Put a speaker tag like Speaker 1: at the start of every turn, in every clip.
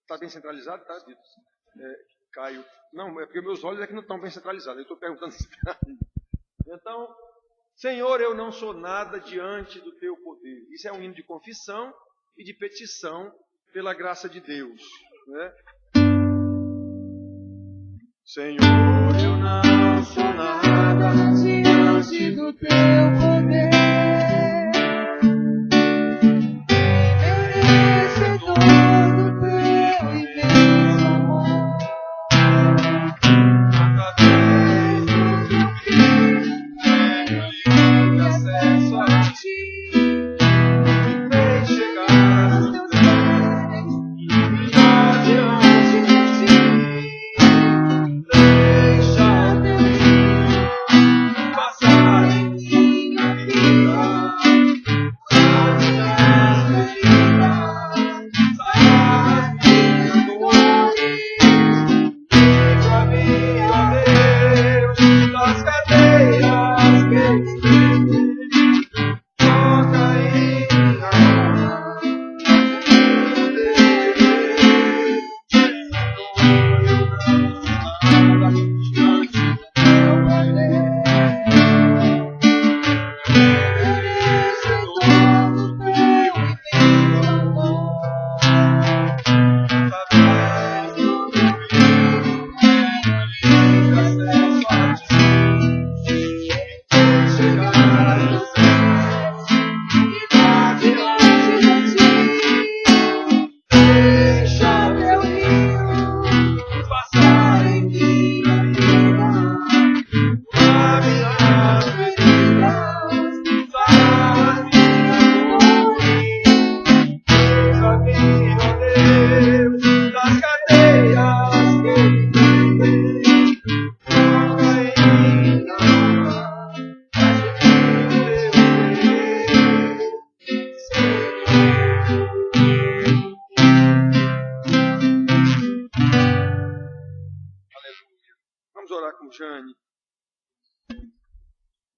Speaker 1: Está bem centralizado? Está dito. Caio. Não, é porque meus olhos é que não estão bem centralizados. Eu estou perguntando se está. Então, Senhor, eu não sou nada diante do teu poder. Isso é um hino de confissão e de petição pela graça de Deus. Né? Senhor, eu não sou nada diante do teu poder.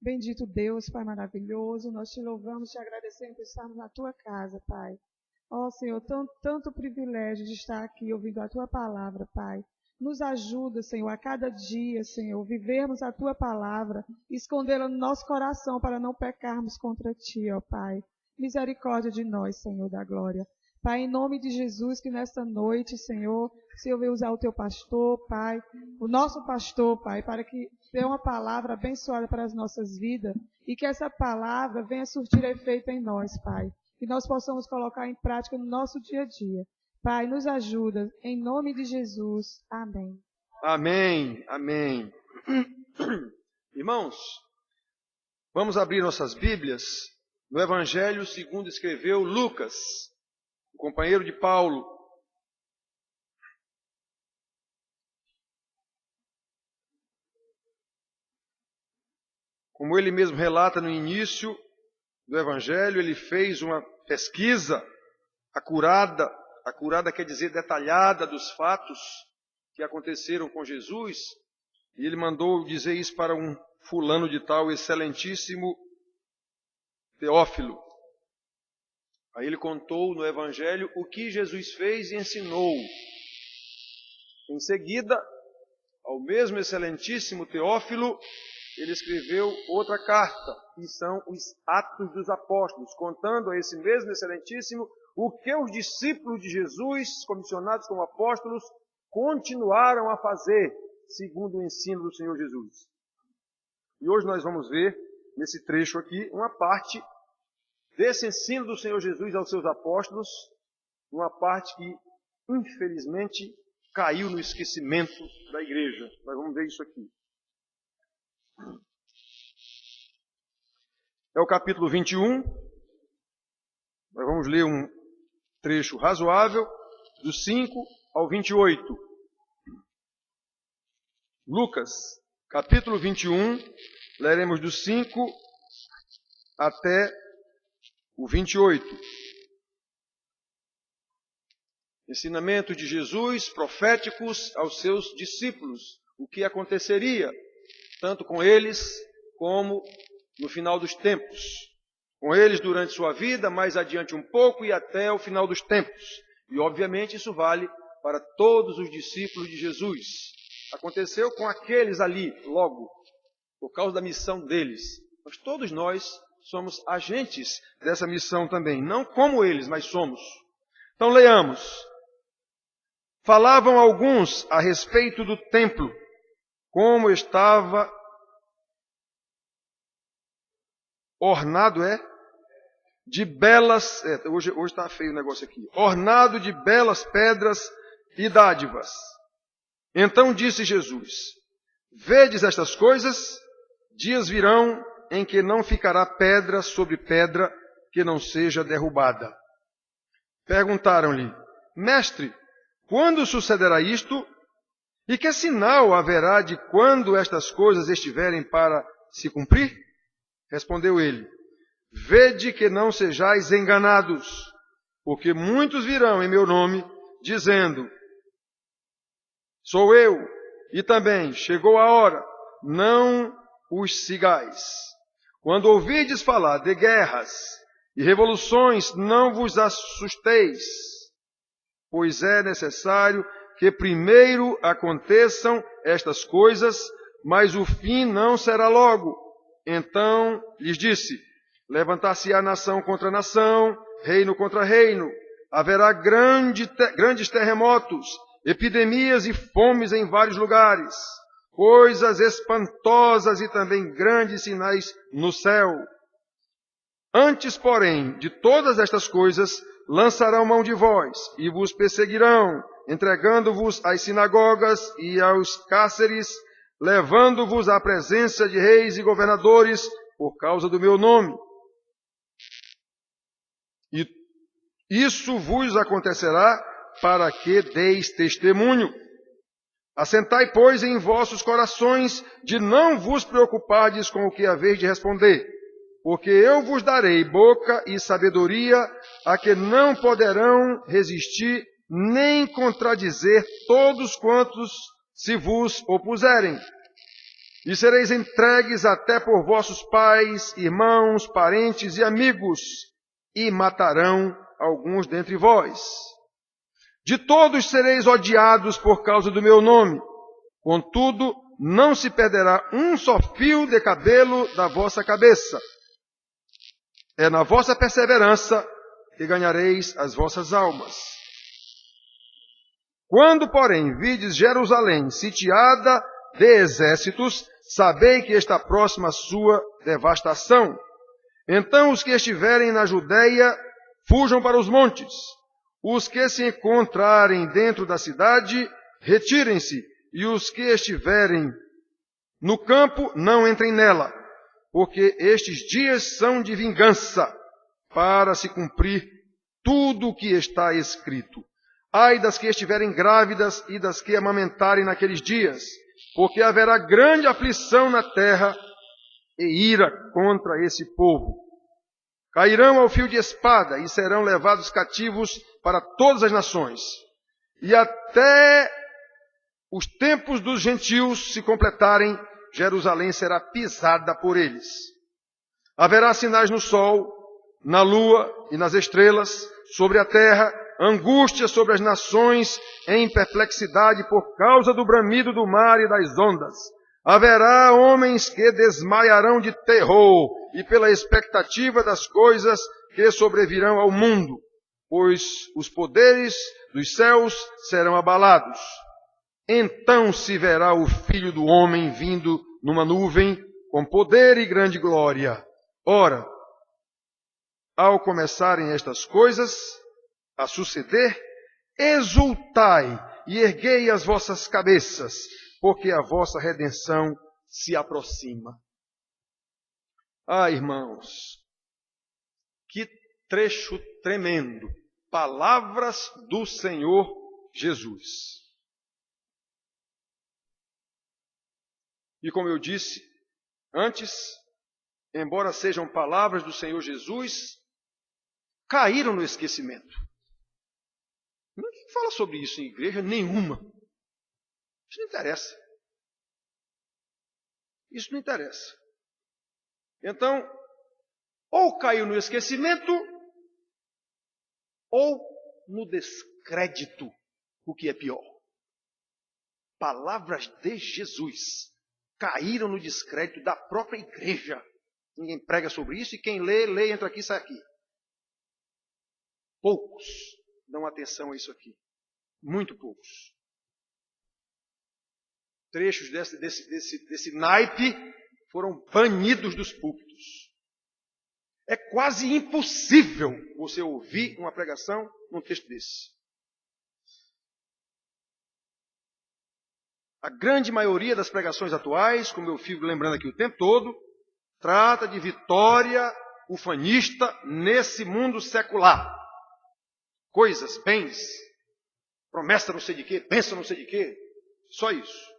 Speaker 2: Bendito Deus, Pai maravilhoso, nós te louvamos, te agradecemos por estarmos na tua casa, Pai. Ó Senhor, tanto privilégio de estar aqui ouvindo a tua palavra, Pai. Nos ajuda, Senhor, a cada dia, Senhor, vivermos a tua palavra, escondê-la no nosso coração para não pecarmos contra ti, ó Pai. Misericórdia de nós, Senhor da glória. Pai, em nome de Jesus, que nesta noite, Senhor, venha usar o teu pastor, Pai, o nosso pastor, Pai, para que dê uma palavra abençoada para as nossas vidas e que essa palavra venha surtir efeito em nós, Pai. Que nós possamos colocar em prática no nosso dia a dia. Pai, nos ajuda, em nome de Jesus. Amém.
Speaker 1: Amém, amém. Irmãos, vamos abrir nossas Bíblias no Evangelho segundo escreveu Lucas, o companheiro de Paulo. Como ele mesmo relata no início do Evangelho, ele fez uma pesquisa acurada quer dizer detalhada, dos fatos que aconteceram com Jesus, e ele mandou dizer isso para um fulano de tal, excelentíssimo Teófilo. Aí ele contou no Evangelho o que Jesus fez e ensinou. Em seguida, ao mesmo excelentíssimo Teófilo, ele escreveu outra carta, que são os Atos dos Apóstolos, contando a esse mesmo excelentíssimo o que os discípulos de Jesus, comissionados como apóstolos, continuaram a fazer, segundo o ensino do Senhor Jesus. E hoje nós vamos ver, nesse trecho aqui, uma parte desse ensino do Senhor Jesus aos seus apóstolos, uma parte que, infelizmente, caiu no esquecimento da igreja. Nós vamos ver isso aqui. É o capítulo 21. Nós vamos ler um trecho razoável, dos 5 ao 28. Lucas, capítulo 21, leremos dos 5 até o 28. Ensinamento de Jesus, proféticos aos seus discípulos, o que aconteceria, tanto com eles como no final dos tempos. Com eles durante sua vida, mais adiante um pouco e até o final dos tempos. E obviamente isso vale para todos os discípulos de Jesus. Aconteceu com aqueles ali, logo, por causa da missão deles. Mas todos nós somos agentes dessa missão também. Não como eles, mas somos. Então leamos. Falavam alguns a respeito do templo, como estava ornado, de belas... hoje está feio o negócio aqui. Ornado de belas pedras e dádivas. Então disse Jesus: vedes estas coisas? Dias virão em que não ficará pedra sobre pedra que não seja derrubada. Perguntaram-lhe: Mestre, quando sucederá isto? E que sinal haverá de quando estas coisas estiverem para se cumprir? Respondeu ele: vede que não sejais enganados, porque muitos virão em meu nome, dizendo: sou eu, e também chegou a hora, não os sigais. Quando ouvides falar de guerras e revoluções, não vos assusteis, pois é necessário que primeiro aconteçam estas coisas, mas o fim não será logo. Então lhes disse: levantar-se-á nação contra nação, reino contra reino, haverá grandes terremotos, epidemias e fomes em vários lugares, coisas espantosas e também grandes sinais no céu. Antes, porém, de todas estas coisas, lançarão mão de vós e vos perseguirão, entregando-vos às sinagogas e aos cárceres, levando-vos à presença de reis e governadores por causa do meu nome. E isso vos acontecerá para que deis testemunho. Assentai, pois, em vossos corações de não vos preocupardes com o que haveis de responder, porque eu vos darei boca e sabedoria a que não poderão resistir nem contradizer todos quantos se vos opuserem. E sereis entregues até por vossos pais, irmãos, parentes e amigos, e matarão alguns dentre vós. De todos sereis odiados por causa do meu nome. Contudo, não se perderá um só fio de cabelo da vossa cabeça. É na vossa perseverança que ganhareis as vossas almas. Quando, porém, vides Jerusalém sitiada de exércitos, sabei que está próxima a sua devastação. Então os que estiverem na Judeia fujam para os montes. Os que se encontrarem dentro da cidade, retirem-se. E os que estiverem no campo, não entrem nela. Porque estes dias são de vingança, para se cumprir tudo o que está escrito. Ai das que estiverem grávidas e das que amamentarem naqueles dias, porque haverá grande aflição na terra e ira contra esse povo. Cairão ao fio de espada e serão levados cativos para todas as nações. E até os tempos dos gentios se completarem, Jerusalém será pisada por eles. Haverá sinais no sol, na lua e nas estrelas, sobre a terra, angústia sobre as nações, em perplexidade por causa do bramido do mar e das ondas. Haverá homens que desmaiarão de terror e pela expectativa das coisas que sobrevirão ao mundo, pois os poderes dos céus serão abalados. Então se verá o Filho do Homem vindo numa nuvem com poder e grande glória. Ora, ao começarem estas coisas a suceder, exultai e erguei as vossas cabeças, porque a vossa redenção se aproxima. Ah, irmãos, que trecho tremendo. Palavras do Senhor Jesus. E como eu disse antes, embora sejam palavras do Senhor Jesus, caíram no esquecimento. Ninguém fala sobre isso em igreja nenhuma. Isso não interessa. Isso não interessa. Então, ou caiu no esquecimento, ou no descrédito o que é pior. Palavras de Jesus caíram no descrédito da própria igreja. Ninguém prega sobre isso e quem lê, entra aqui e sai aqui. Poucos dão atenção a isso aqui. Muito poucos. Trechos desse naipe foram banidos dos púlpitos. É quase impossível você ouvir uma pregação num texto desse. A grande maioria das pregações atuais, como eu fico lembrando aqui o tempo todo, trata de vitória ufanista nesse mundo secular. Coisas, bens, promessa não sei de quê, bênção não sei de quê, só isso.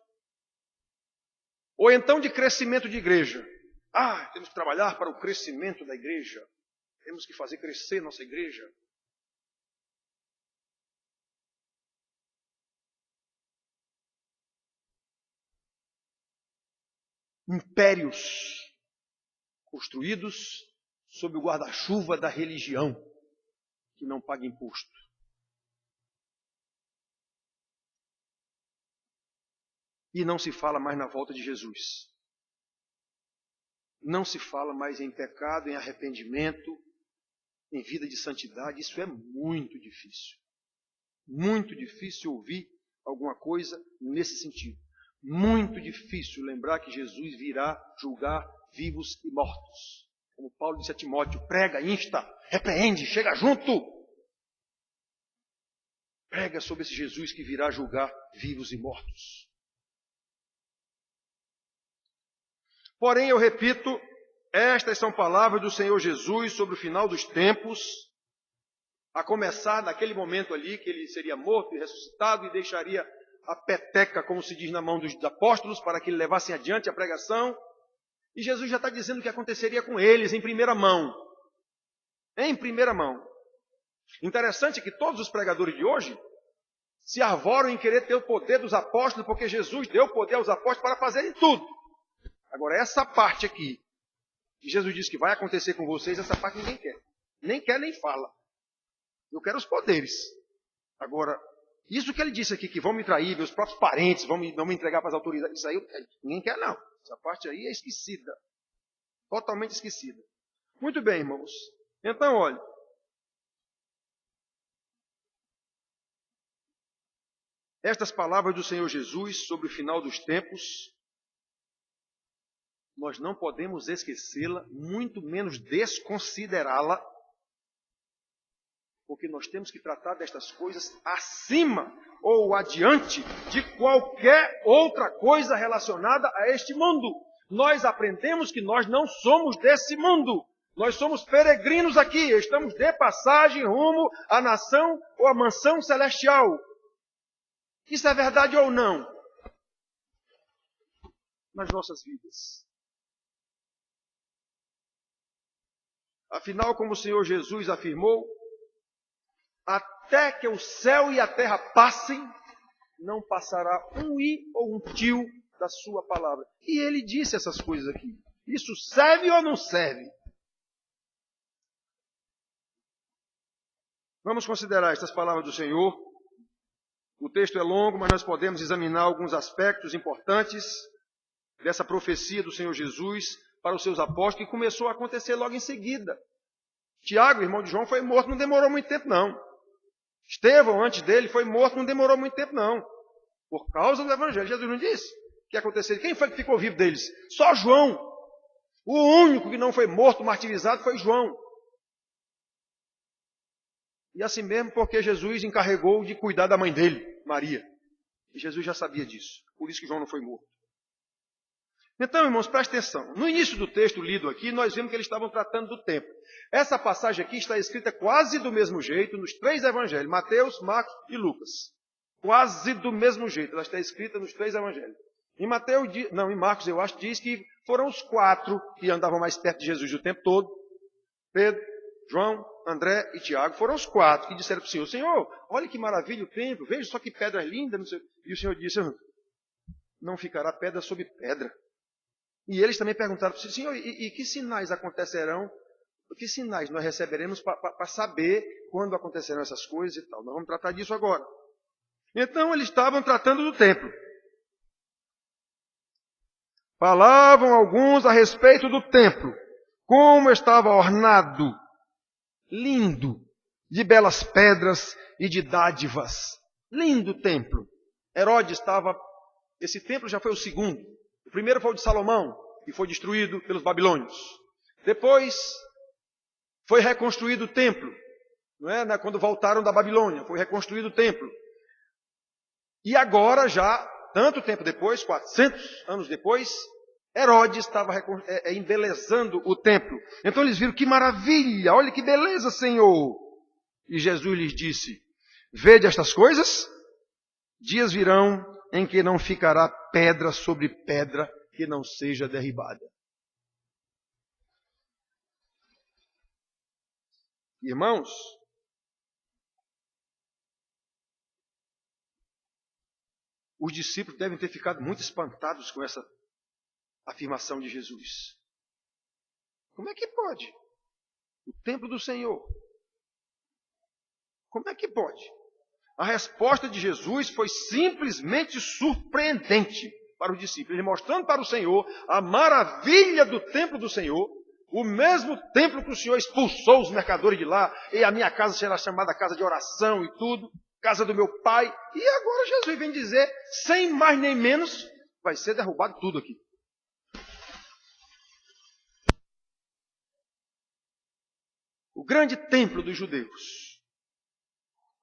Speaker 1: Ou então de crescimento de igreja. Temos que trabalhar para o crescimento da igreja. Temos que fazer crescer nossa igreja. Impérios construídos sob o guarda-chuva da religião, que não paga imposto. E não se fala mais na volta de Jesus. Não se fala mais em pecado, em arrependimento, em vida de santidade. Isso é muito difícil. Muito difícil ouvir alguma coisa nesse sentido. Muito difícil lembrar que Jesus virá julgar vivos e mortos. Como Paulo disse a Timóteo, prega, insta, repreende, chega junto. Prega sobre esse Jesus que virá julgar vivos e mortos. Porém, eu repito, estas são palavras do Senhor Jesus sobre o final dos tempos, a começar naquele momento ali que ele seria morto e ressuscitado e deixaria a peteca, como se diz, na mão dos apóstolos para que levassem adiante a pregação. E Jesus já está dizendo o que aconteceria com eles em primeira mão. Em primeira mão. Interessante que todos os pregadores de hoje se arvoram em querer ter o poder dos apóstolos, porque Jesus deu poder aos apóstolos para fazerem tudo. Agora, essa parte aqui, que Jesus disse que vai acontecer com vocês, essa parte ninguém quer. Nem quer, nem fala. Eu quero os poderes. Agora, isso que ele disse aqui, que vão me trair, meus próprios parentes, vão me entregar para as autoridades, isso aí ninguém quer, não. Essa parte aí é esquecida. Totalmente esquecida. Muito bem, irmãos. Então, olha. Estas palavras do Senhor Jesus sobre o final dos tempos, nós não podemos esquecê-la, muito menos desconsiderá-la, porque nós temos que tratar destas coisas acima ou adiante de qualquer outra coisa relacionada a este mundo. Nós aprendemos que nós não somos desse mundo. Nós somos peregrinos aqui, estamos de passagem rumo à nação ou à mansão celestial. Isso é verdade ou não? Nas nossas vidas. Afinal, como o Senhor Jesus afirmou, até que o céu e a terra passem, não passará um i ou um tio da sua palavra. E ele disse essas coisas aqui. Isso serve ou não serve? Vamos considerar estas palavras do Senhor. O texto é longo, mas nós podemos examinar alguns aspectos importantes dessa profecia do Senhor Jesus para os seus apóstolos, que começou a acontecer logo em seguida. Tiago, irmão de João, foi morto, não demorou muito tempo, não. Estevão, antes dele, foi morto, não demorou muito tempo, não. Por causa do Evangelho. Jesus não disse o que aconteceu. Quem foi que ficou vivo deles? Só João. O único que não foi morto, martirizado, foi João. E assim mesmo porque Jesus encarregou de cuidar da mãe dele, Maria. E Jesus já sabia disso. Por isso que João não foi morto. Então, irmãos, preste atenção. No início do texto lido aqui, nós vimos que eles estavam tratando do tempo. Essa passagem aqui está escrita quase do mesmo jeito nos 3 evangelhos, Mateus, Marcos e Lucas. Quase do mesmo jeito, ela está escrita nos 3 evangelhos. Em Marcos, eu acho, diz que foram os 4 que andavam mais perto de Jesus o tempo todo. Pedro, João, André e Tiago foram os 4 que disseram para o Senhor, Senhor, olha que maravilha o templo, veja só que pedra linda. Não sei. E o Senhor disse, não ficará pedra sobre pedra. E eles também perguntaram para o Senhor, e que sinais acontecerão? Que sinais nós receberemos para saber quando acontecerão essas coisas e tal? Nós vamos tratar disso agora. Então eles estavam tratando do templo. Falavam alguns a respeito do templo, como estava ornado, lindo, de belas pedras e de dádivas. Lindo templo. Herodes estava... Esse templo já foi o segundo. O primeiro foi o de Salomão, que foi destruído pelos babilônios. Depois foi reconstruído o templo, não é? Quando voltaram da Babilônia, foi reconstruído o templo. E agora já, tanto tempo depois, 400 anos depois, Herodes estava embelezando o templo. Então eles viram, que maravilha, olha que beleza, Senhor. E Jesus lhes disse, vede estas coisas? Dias virão em que não ficará pedra sobre pedra que não seja derribada. Irmãos, os discípulos devem ter ficado muito espantados com essa afirmação de Jesus. Como é que pode? O templo do Senhor. Como é que pode? A resposta de Jesus foi simplesmente surpreendente para os discípulos, ele mostrando para o Senhor a maravilha do templo do Senhor, o mesmo templo que o Senhor expulsou os mercadores de lá, e a minha casa será chamada casa de oração e tudo, casa do meu pai, e agora Jesus vem dizer, sem mais nem menos, vai ser derrubado tudo aqui. O grande templo dos judeus.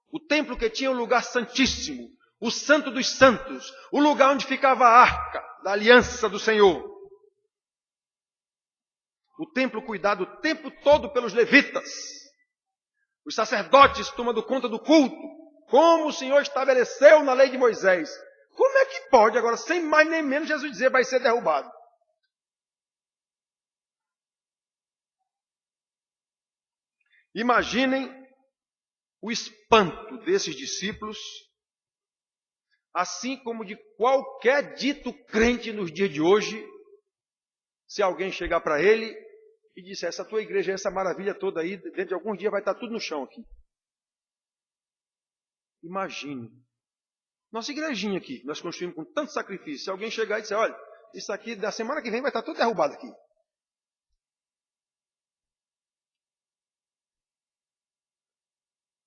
Speaker 1: O templo que tinha o lugar santíssimo, o santo dos santos, o lugar onde ficava a arca da aliança do Senhor. O templo cuidado o tempo todo pelos levitas. Os sacerdotes tomando conta do culto, como o Senhor estabeleceu na lei de Moisés. Como é que pode agora, sem mais nem menos, Jesus dizer vai ser derrubado? Imaginem o espanto desses discípulos, assim como de qualquer dito crente nos dias de hoje, se alguém chegar para ele e disser, essa tua igreja, essa maravilha toda aí, dentro de alguns dias vai estar tudo no chão aqui. Imagine. Nossa igrejinha aqui, nós construímos com tanto sacrifício, se alguém chegar e disser, olha, isso aqui da semana que vem vai estar tudo derrubado aqui.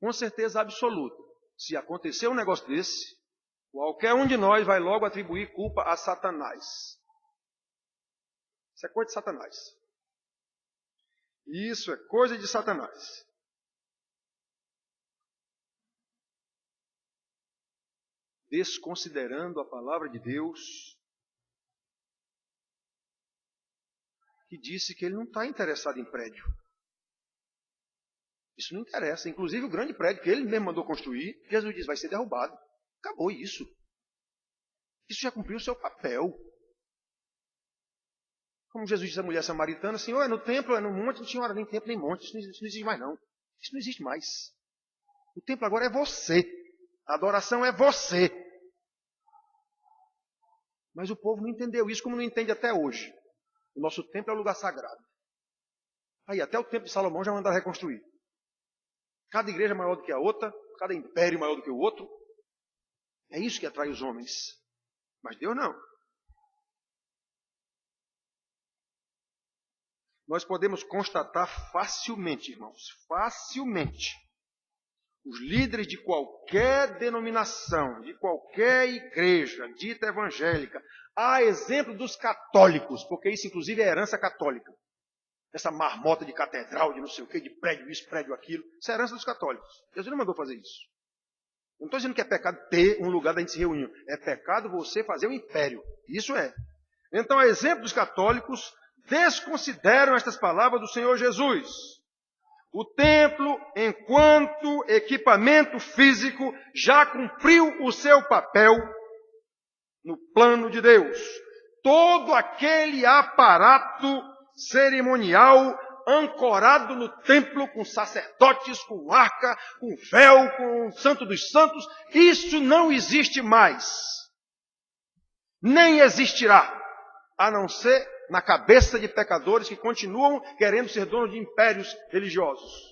Speaker 1: Com certeza absoluta, se acontecer um negócio desse, qualquer um de nós vai logo atribuir culpa a Satanás. Isso é coisa de Satanás. Isso é coisa de Satanás. Desconsiderando a palavra de Deus, que disse que ele não está interessado em prédio. Isso não interessa. Inclusive o grande prédio que ele mesmo mandou construir, Jesus diz, vai ser derrubado. Acabou isso. Isso já cumpriu o seu papel. Como Jesus disse à mulher samaritana, Senhor, é no templo, é no monte, não tinha hora nem templo nem monte, isso não existe mais não. Isso não existe mais. O templo agora é você. A adoração é você. Mas o povo não entendeu isso, como não entende até hoje. O nosso templo é o lugar sagrado. Aí até o templo de Salomão já mandaram reconstruir. Cada igreja maior do que a outra, cada império maior do que o outro. É isso que atrai os homens. Mas Deus não. Nós podemos constatar facilmente, irmãos, facilmente, os líderes de qualquer denominação, de qualquer igreja dita evangélica, a exemplo dos católicos, porque isso inclusive é herança católica. Essa marmota de catedral, de não sei o quê, de prédio isso, prédio aquilo. Isso é herança dos católicos. Jesus não mandou fazer isso. Eu não estou dizendo que é pecado ter um lugar da gente se reunir. É pecado você fazer um império. Isso é. Então, a exemplo dos católicos, desconsideram estas palavras do Senhor Jesus. O templo, enquanto equipamento físico, já cumpriu o seu papel no plano de Deus. Todo aquele aparato cerimonial ancorado no templo, com sacerdotes, com arca, com véu, com o santo dos santos, isso não existe mais. Nem existirá, a não ser na cabeça de pecadores que continuam querendo ser donos de impérios religiosos.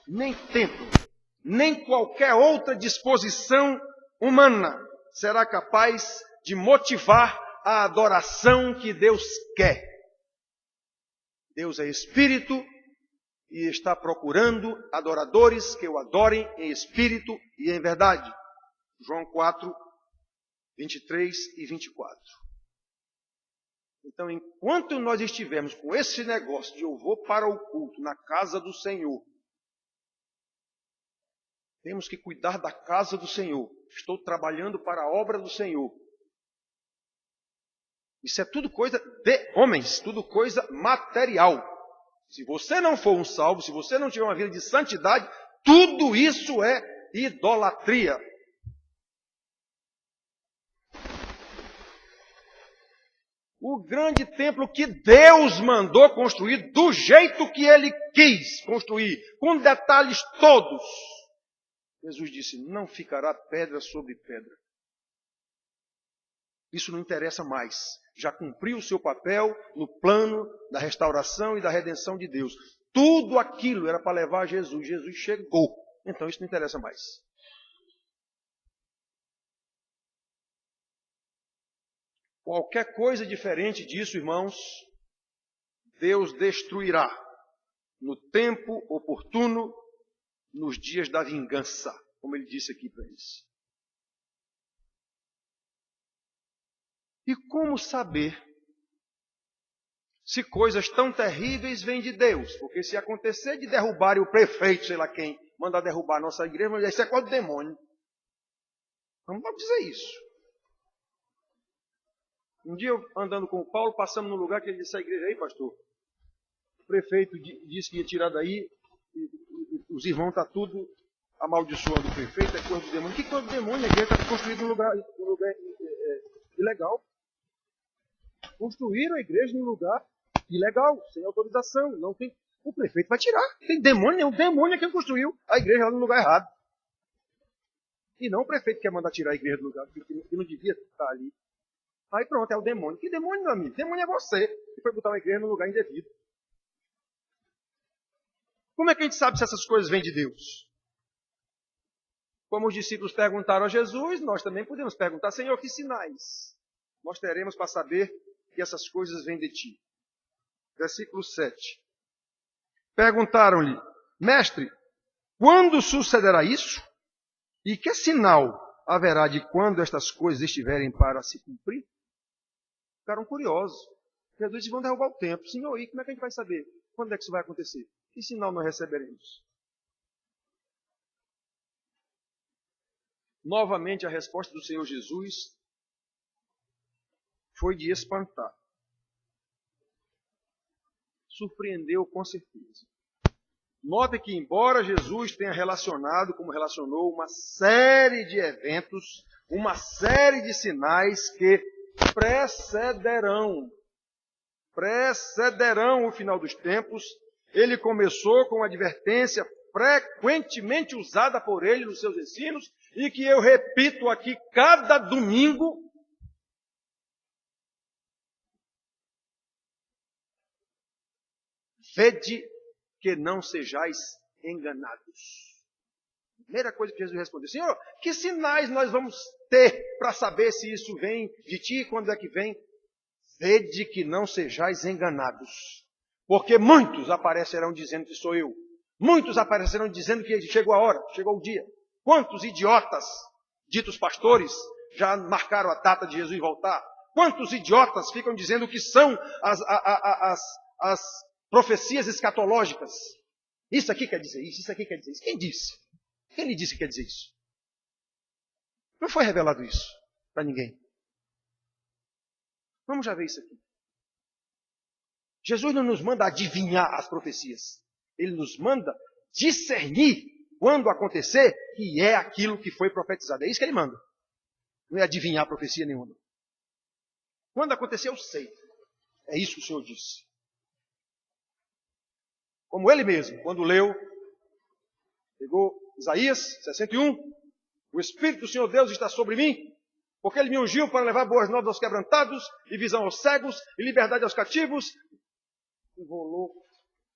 Speaker 1: nem templo, nem qualquer outra disposição humana será capaz de motivar a adoração que Deus quer. Deus é Espírito e está procurando adoradores que o adorem em espírito e em verdade. João 4, 23 e 24. Então, enquanto nós estivermos com esse negócio de eu vou para o culto na casa do Senhor, temos que cuidar da casa do Senhor. Estou trabalhando para a obra do Senhor. Isso é tudo coisa de homens, tudo coisa material. Se você não for um salvo, se você não tiver uma vida de santidade, tudo isso é idolatria. O grande templo que Deus mandou construir do jeito que Ele quis construir, com detalhes todos. Jesus disse, não ficará pedra sobre pedra. Isso não interessa mais. Já cumpriu o seu papel no plano da restauração e da redenção de Deus. Tudo aquilo era para levar a Jesus. Jesus chegou. Então isso não interessa mais. Qualquer coisa diferente disso, irmãos, Deus destruirá no tempo oportuno, nos dias da vingança, como ele disse aqui para eles. E como saber se coisas tão terríveis vêm de Deus? Porque se acontecer de derrubarem o prefeito, sei lá quem, mandar derrubar a nossa igreja, isso é coisa do demônio. Vamos logo dizer isso. Um dia, eu, andando com o Paulo, passamos num lugar que ele disse, a igreja aí, pastor, o prefeito disse que ia tirar daí, e os irmãos estão tudo amaldiçoando o prefeito, é coisa do demônio. Que coisa do demônio? A igreja está construída num lugar ilegal. Construíram a igreja num lugar ilegal, sem autorização. Não tem. O prefeito vai tirar. Tem demônio, o demônio é quem construiu a igreja lá no lugar errado. E não o prefeito que quer mandar tirar a igreja do lugar, que não devia estar ali. Aí pronto, é o demônio. Que demônio, meu amigo? Demônio é você, que foi botar uma igreja no lugar indevido. Como é que a gente sabe se essas coisas vêm de Deus? Como os discípulos perguntaram a Jesus, nós também podemos perguntar, Senhor, que sinais nós teremos para saber que essas coisas vêm de ti? Versículo 7. Perguntaram-lhe, mestre, quando sucederá isso? E que sinal haverá de quando estas coisas estiverem para se cumprir? Ficaram curiosos. Jesus disse, vão derrubar o templo. Senhor, e como é que a gente vai saber? Quando é que isso vai acontecer? Que sinal nós receberemos? Novamente a resposta do Senhor Jesus foi de espantar. Surpreendeu com certeza. Note que, embora Jesus tenha relacionado, como relacionou, uma série de eventos, uma série de sinais que precederão o final dos tempos, ele começou com uma advertência frequentemente usada por ele nos seus ensinos e que eu repito aqui cada domingo. Vede que não sejais enganados. Primeira coisa que Jesus respondeu, Senhor, que sinais nós vamos ter para saber se isso vem de ti e quando é que vem? Vede que não sejais enganados. Porque muitos aparecerão dizendo que sou eu. Muitos aparecerão dizendo que chegou a hora, chegou o dia. Quantos idiotas, ditos pastores, já marcaram a data de Jesus voltar? Quantos idiotas ficam dizendo que são as profecias escatológicas? Isso aqui quer dizer isso, isso aqui quer dizer isso. Quem disse? Quem lhe disse que quer dizer isso? Não foi revelado isso para ninguém. Vamos já ver isso aqui. Jesus não nos manda adivinhar as profecias. Ele nos manda discernir quando acontecer que é aquilo que foi profetizado. É isso que ele manda. Não é adivinhar a profecia nenhuma. Quando acontecer, eu sei. É isso que o Senhor disse. Como ele mesmo, quando leu, pegou Isaías 61, o Espírito do Senhor Deus está sobre mim, porque ele me ungiu para levar boas novas aos quebrantados, e visão aos cegos, e liberdade aos cativos. Enrolou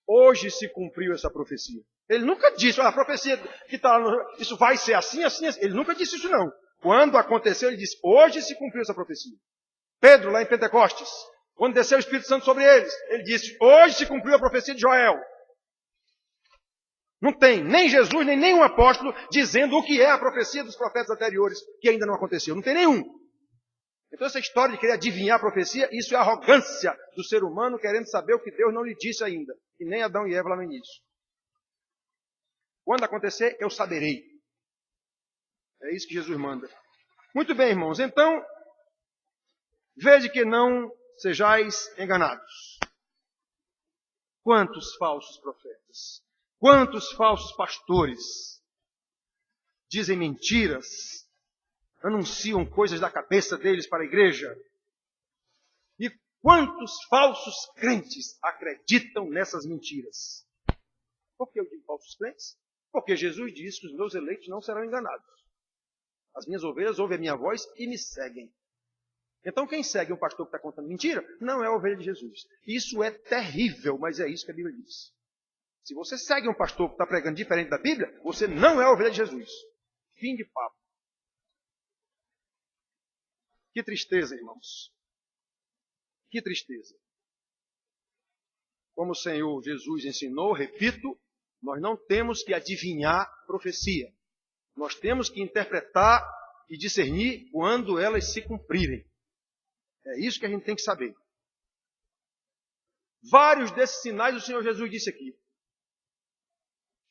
Speaker 1: hoje se cumpriu essa profecia. Ele nunca disse, a profecia que está isso vai ser assim, assim, assim. Ele nunca disse isso não. Quando aconteceu, ele disse, hoje se cumpriu essa profecia. Pedro, lá em Pentecostes, quando desceu o Espírito Santo sobre eles, ele disse, hoje se cumpriu a profecia de Joel. Não tem nem Jesus, nem nenhum apóstolo dizendo o que é a profecia dos profetas anteriores, que ainda não aconteceu. Não tem nenhum. Então essa história de querer adivinhar a profecia, isso é arrogância do ser humano querendo saber o que Deus não lhe disse ainda. E nem Adão e Eva lá no início. Quando acontecer, eu saberei. É isso que Jesus manda. Muito bem, irmãos. Então, vede que não sejais enganados. Quantos falsos profetas, quantos falsos pastores dizem mentiras, anunciam coisas da cabeça deles para a igreja. E quantos falsos crentes acreditam nessas mentiras? Por que eu digo falsos crentes? Porque Jesus disse que os meus eleitos não serão enganados. As minhas ovelhas ouvem a minha voz e me seguem. Então quem segue um pastor que está contando mentira, não é a ovelha de Jesus. Isso é terrível, mas é isso que a Bíblia diz. Se você segue um pastor que está pregando diferente da Bíblia, você não é a ovelha de Jesus. Fim de papo. Que tristeza, irmãos. Que tristeza. Como o Senhor Jesus ensinou, repito, nós não temos que adivinhar profecia. Nós temos que interpretar e discernir quando elas se cumprirem. É isso que a gente tem que saber. Vários desses sinais o Senhor Jesus disse aqui.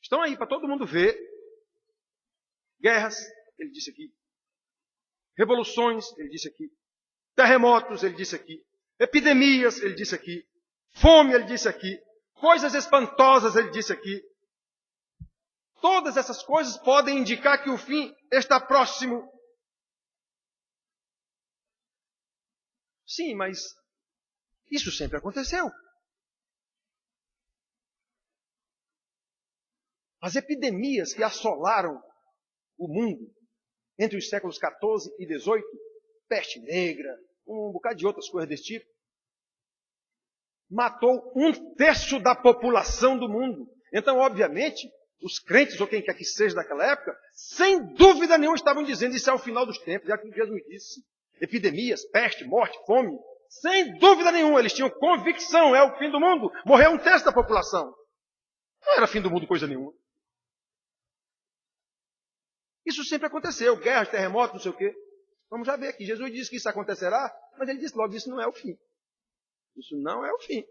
Speaker 1: Estão aí para todo mundo ver. Guerras, ele disse aqui. Revoluções, ele disse aqui. Terremotos, ele disse aqui. Epidemias, ele disse aqui. Fome, ele disse aqui. Coisas espantosas, ele disse aqui. Todas essas coisas podem indicar que o fim está próximo. Sim, mas isso sempre aconteceu. As epidemias que assolaram o mundo entre os séculos XIV e XVIII, peste negra, um bocado de outras coisas desse tipo, matou 1/3 da população do mundo. Então, obviamente, os crentes, ou quem quer que seja daquela época, sem dúvida nenhuma estavam dizendo isso é o final dos tempos, é aquilo que Jesus disse. Epidemias, peste, morte, fome. Sem dúvida nenhuma, eles tinham convicção, é o fim do mundo. Morreu 1/3 da população. Não era fim do mundo coisa nenhuma. Isso sempre aconteceu, guerras, terremotos, não sei o quê. Vamos já ver aqui, Jesus disse que isso acontecerá, mas ele disse logo, isso não é o fim. Isso não é o fim.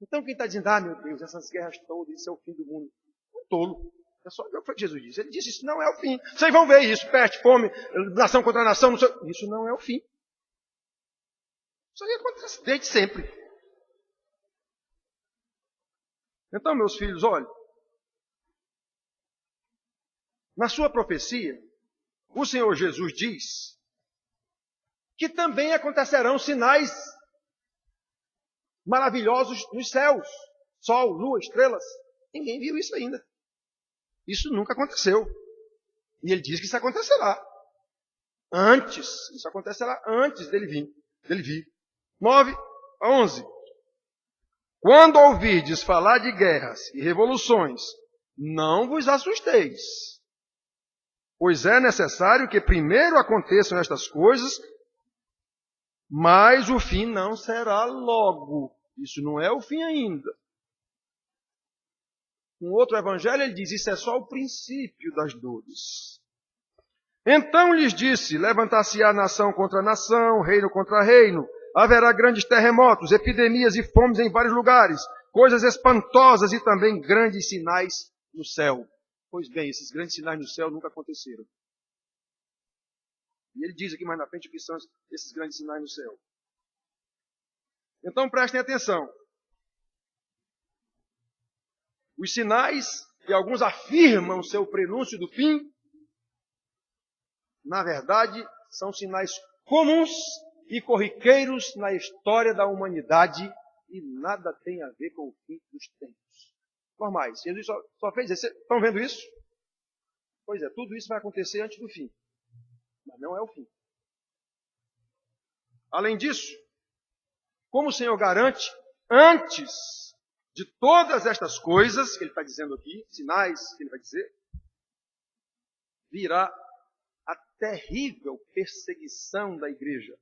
Speaker 1: Então quem está dizendo, meu Deus, essas guerras todas, isso é o fim do mundo. Um tolo. É só ver o que Jesus disse. Ele disse, isso não é o fim. Vocês vão ver isso, peste, fome, nação contra nação, não sei. Isso não é o fim. Isso aí acontece desde sempre. Então, meus filhos, olhem. Na sua profecia, o Senhor Jesus diz que também acontecerão sinais maravilhosos nos céus. Sol, lua, estrelas. Ninguém viu isso ainda. Isso nunca aconteceu. E ele diz que isso acontecerá. Antes. Isso acontecerá antes dele vir. 9-11. Quando ouvirdes falar de guerras e revoluções, não vos assusteis. Pois é necessário que primeiro aconteçam estas coisas, mas o fim não será logo. Isso não é o fim ainda. Um outro evangelho, ele diz, isso é só o princípio das dores. Então lhes disse, levantar-se-á nação contra nação, reino contra reino, haverá grandes terremotos, epidemias e fomes em vários lugares, coisas espantosas e também grandes sinais no céu. Pois bem, esses grandes sinais no céu nunca aconteceram. E ele diz aqui mais na frente o que são esses grandes sinais no céu. Então prestem atenção. Os sinais, que alguns afirmam ser o prenúncio do fim, na verdade, são sinais comuns e corriqueiros na história da humanidade e nada tem a ver com o fim dos tempos. Normais. Jesus só fez isso. Estão vendo isso? Pois é, tudo isso vai acontecer antes do fim. Mas não é o fim. Além disso, como o Senhor garante, antes de todas estas coisas que ele está dizendo aqui, sinais que ele vai dizer, virá a terrível perseguição da igreja.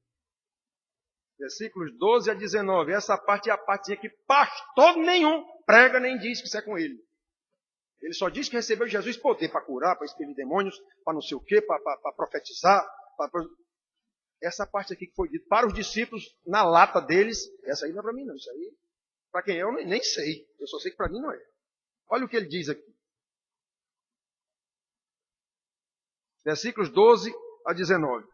Speaker 1: Versículos 12 a 19. Essa parte é a parte que pastor nenhum prega nem diz que isso é com ele. Ele só diz que recebeu de Jesus poder para curar, para expelir demônios, para não sei o quê, para profetizar. Essa parte aqui que foi dita para os discípulos, na lata deles, essa aí não é para mim não. Isso aí, para quem eu nem sei. Eu só sei que para mim não é. Olha o que ele diz aqui. Versículos 12 a 19.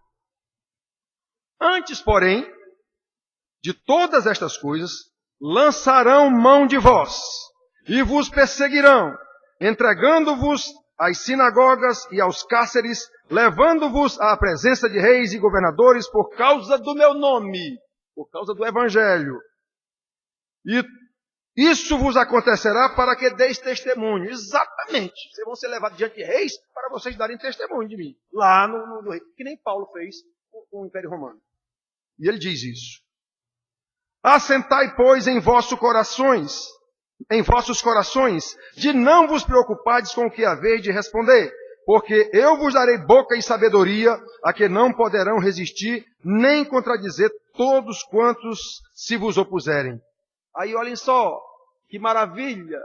Speaker 1: Antes, porém, de todas estas coisas, lançarão mão de vós e vos perseguirão, entregando-vos às sinagogas e aos cárceres, levando-vos à presença de reis e governadores por causa do meu nome, por causa do evangelho. E isso vos acontecerá para que deis testemunho. Exatamente. Vocês vão ser levados diante de reis para vocês darem testemunho de mim. Lá no rei, que nem Paulo fez com o Império Romano. E ele diz isso. Assentai, pois, em vossos corações, de não vos preocupardes com o que haveis de responder, porque eu vos darei boca e sabedoria, a que não poderão resistir, nem contradizer todos quantos se vos opuserem. Aí olhem só, que maravilha!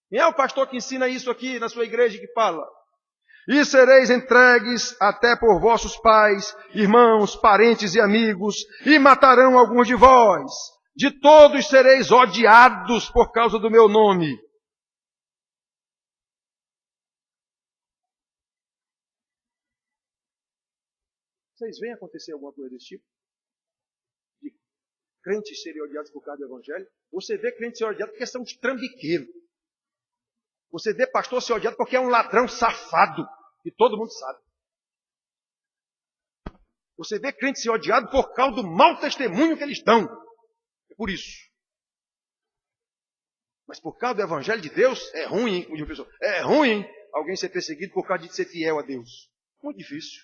Speaker 1: Quem é o pastor que ensina isso aqui na sua igreja que fala? E sereis entregues até por vossos pais, irmãos, parentes e amigos, e matarão alguns de vós. De todos sereis odiados por causa do meu nome. Vocês veem acontecer alguma coisa desse tipo? De crentes serem odiados por causa do evangelho? Você vê crentes serem odiados porque são de trambiqueiro. Você vê pastor ser odiado porque é um ladrão safado. E todo mundo sabe. Você vê crente ser odiado por causa do mau testemunho que eles dão. É por isso. Mas por causa do evangelho de Deus, é ruim, hein? Como diz o pessoal. É ruim, hein? Alguém ser perseguido por causa de ser fiel a Deus. Muito difícil.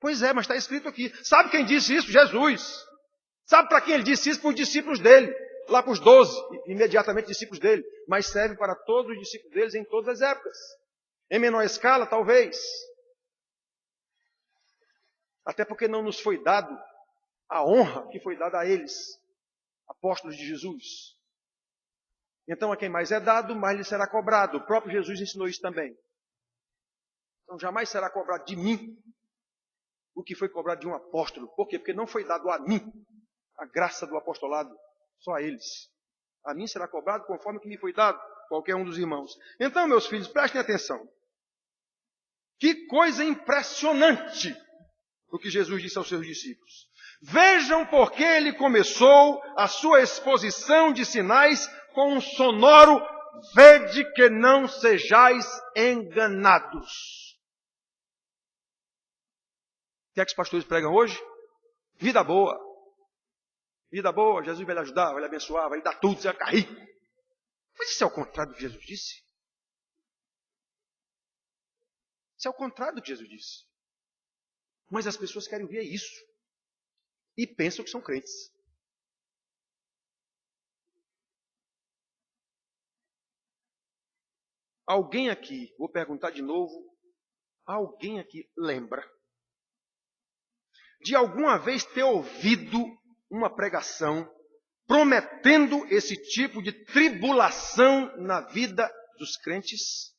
Speaker 1: Pois é, mas está escrito aqui. Sabe quem disse isso? Jesus. Sabe para quem ele disse isso? Para os discípulos dele. Lá para os 12, imediatamente discípulos dele. Mas serve para todos os discípulos deles em todas as épocas. Em menor escala, talvez. Até porque não nos foi dado a honra que foi dada a eles, apóstolos de Jesus. Então a quem mais é dado, mais lhe será cobrado. O próprio Jesus ensinou isso também. Então jamais será cobrado de mim o que foi cobrado de um apóstolo. Por quê? Porque não foi dado a mim a graça do apostolado, só a eles. A mim será cobrado conforme o que me foi dado, qualquer um dos irmãos. Então, meus filhos, prestem atenção. Que coisa impressionante o que Jesus disse aos seus discípulos. Vejam porque ele começou a sua exposição de sinais com um sonoro: vede que não sejais enganados. O que é que os pastores pregam hoje? Vida boa. Vida boa, Jesus vai lhe ajudar, vai lhe abençoar, vai lhe dar tudo, você vai ficar rico. Mas isso é o contrário do que Jesus disse. Isso é o contrário do que Jesus disse. Mas as pessoas querem ver isso. E pensam que são crentes. Alguém aqui, vou perguntar de novo, alguém aqui lembra de alguma vez ter ouvido uma pregação prometendo esse tipo de tribulação na vida dos crentes?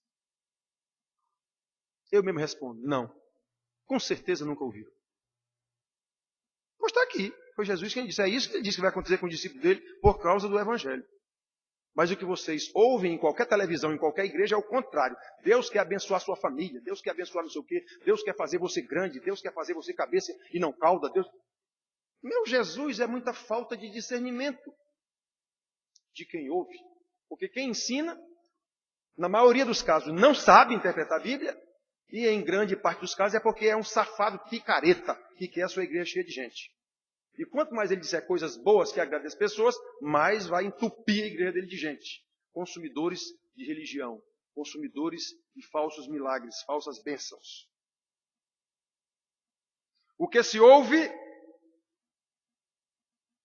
Speaker 1: Eu mesmo respondo, não. Com certeza nunca ouviu. Pois está aqui. Foi Jesus quem disse. É isso que ele disse que vai acontecer com o discípulo dele por causa do evangelho. Mas o que vocês ouvem em qualquer televisão, em qualquer igreja, é o contrário. Deus quer abençoar a sua família. Deus quer abençoar não sei o quê. Deus quer fazer você grande. Deus quer fazer você cabeça e não cauda. Deus... Meu Jesus, é muita falta de discernimento de quem ouve. Porque quem ensina, na maioria dos casos, não sabe interpretar a Bíblia. E em grande parte dos casos é porque é um safado picareta que quer a sua igreja cheia de gente. E quanto mais ele disser coisas boas que agradem as pessoas, mais vai entupir a igreja dele de gente. Consumidores de religião, consumidores de falsos milagres, falsas bênçãos. O que se ouve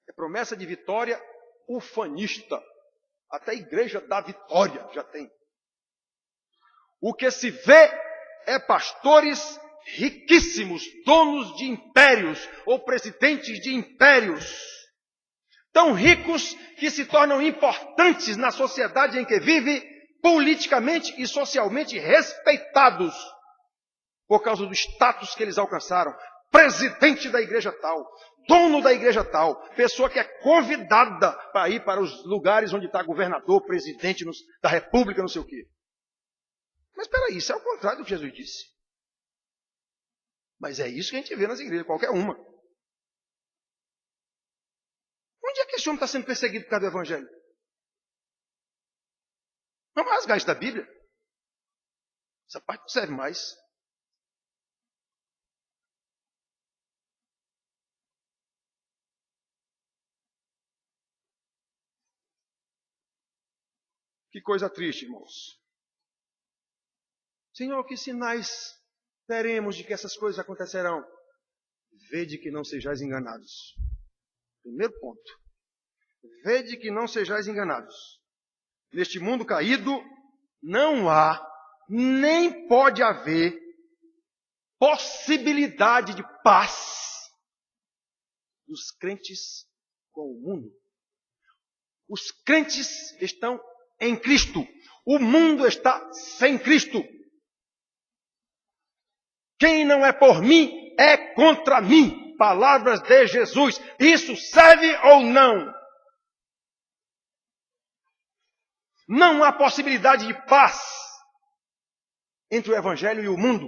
Speaker 1: é promessa de vitória ufanista. Até a igreja da Vitória já tem. O que se vê é pastores riquíssimos, donos de impérios ou presidentes de impérios, tão ricos que se tornam importantes na sociedade em que vive, politicamente e socialmente respeitados por causa do status que eles alcançaram. Presidente da igreja tal, dono da igreja tal, pessoa que é convidada para ir para os lugares onde está governador, presidente da república, não sei o quê. Mas espera aí, isso é o contrário do que Jesus disse. Mas é isso que a gente vê nas igrejas, qualquer uma. Onde é que esse homem está sendo perseguido por causa do evangelho? Vamos rasgar isso da Bíblia. Essa parte não serve mais. Que coisa triste, irmãos. Senhor, que sinais teremos de que essas coisas acontecerão? Vede que não sejais enganados. Primeiro ponto. Vede que não sejais enganados. Neste mundo caído, não há, nem pode haver, possibilidade de paz dos crentes com o mundo. Os crentes estão em Cristo. O mundo está sem Cristo. Quem não é por mim, é contra mim. Palavras de Jesus. Isso serve ou não? Não há possibilidade de paz entre o Evangelho e o mundo.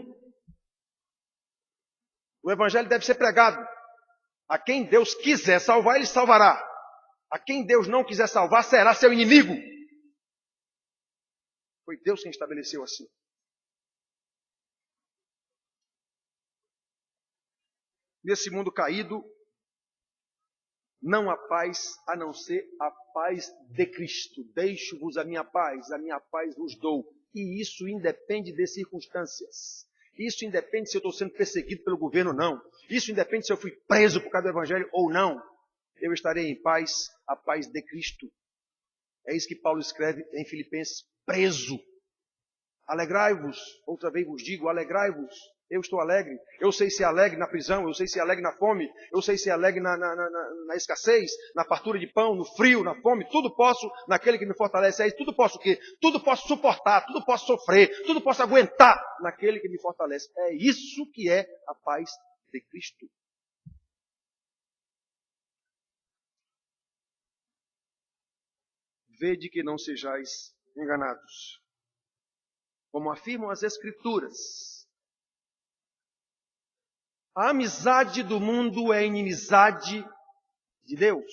Speaker 1: O Evangelho deve ser pregado. A quem Deus quiser salvar, Ele salvará. A quem Deus não quiser salvar, será seu inimigo. Foi Deus quem estabeleceu assim. Nesse mundo caído, não há paz a não ser a paz de Cristo. Deixo-vos a minha paz vos dou. E isso independe de circunstâncias. Isso independe se eu estou sendo perseguido pelo governo ou não. Isso independe se eu fui preso por causa do Evangelho ou não. Eu estarei em paz, a paz de Cristo. É isso que Paulo escreve em Filipenses, preso. Alegrai-vos, outra vez vos digo, alegrai-vos. Eu estou alegre. Eu sei ser alegre na prisão, eu sei ser alegre na fome, eu sei ser alegre na escassez, na fartura de pão, no frio, na fome. Tudo posso naquele que me fortalece. É, tudo posso o quê? Tudo posso suportar, tudo posso sofrer, tudo posso aguentar naquele que me fortalece. É isso que é a paz de Cristo. Vede que não sejais enganados. Como afirmam as Escrituras, a amizade do mundo é inimizade de Deus.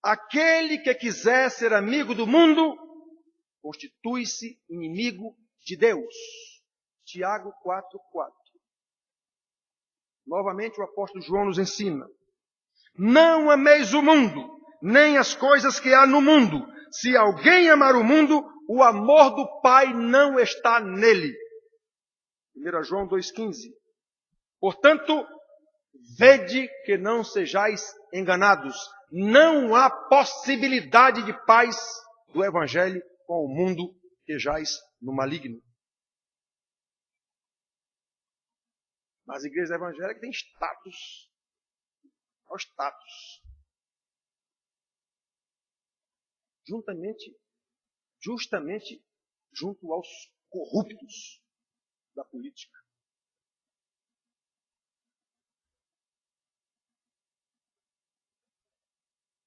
Speaker 1: Aquele que quiser ser amigo do mundo, constitui-se inimigo de Deus. Tiago 4:4. Novamente o apóstolo João nos ensina. Não ameis o mundo, nem as coisas que há no mundo. Se alguém amar o mundo, o amor do Pai não está nele. 1 João 2,15. Portanto, vede que não sejais enganados. Não há possibilidade de paz do Evangelho com o mundo que jaz no maligno. Mas a igreja evangélica tem status. Olha o status. Justamente junto aos corruptos da política.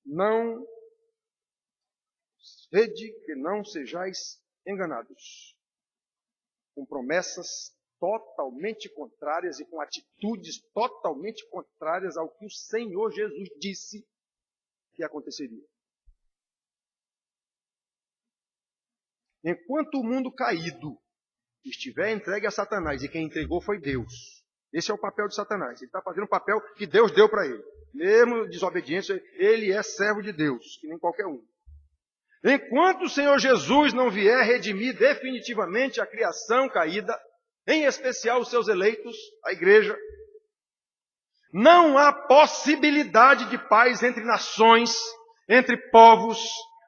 Speaker 1: Não vede que não sejais enganados, com promessas totalmente contrárias e com atitudes totalmente contrárias ao que o Senhor Jesus disse que aconteceria. Enquanto o mundo caído estiver entregue a Satanás, e quem entregou foi Deus. Esse é o papel de Satanás. Ele está fazendo o papel que Deus deu para ele. Mesmo desobediência, ele é servo de Deus, que nem qualquer um. Enquanto o Senhor Jesus não vier redimir definitivamente a criação caída, em especial os seus eleitos, a igreja, não há possibilidade de paz entre nações entre povos,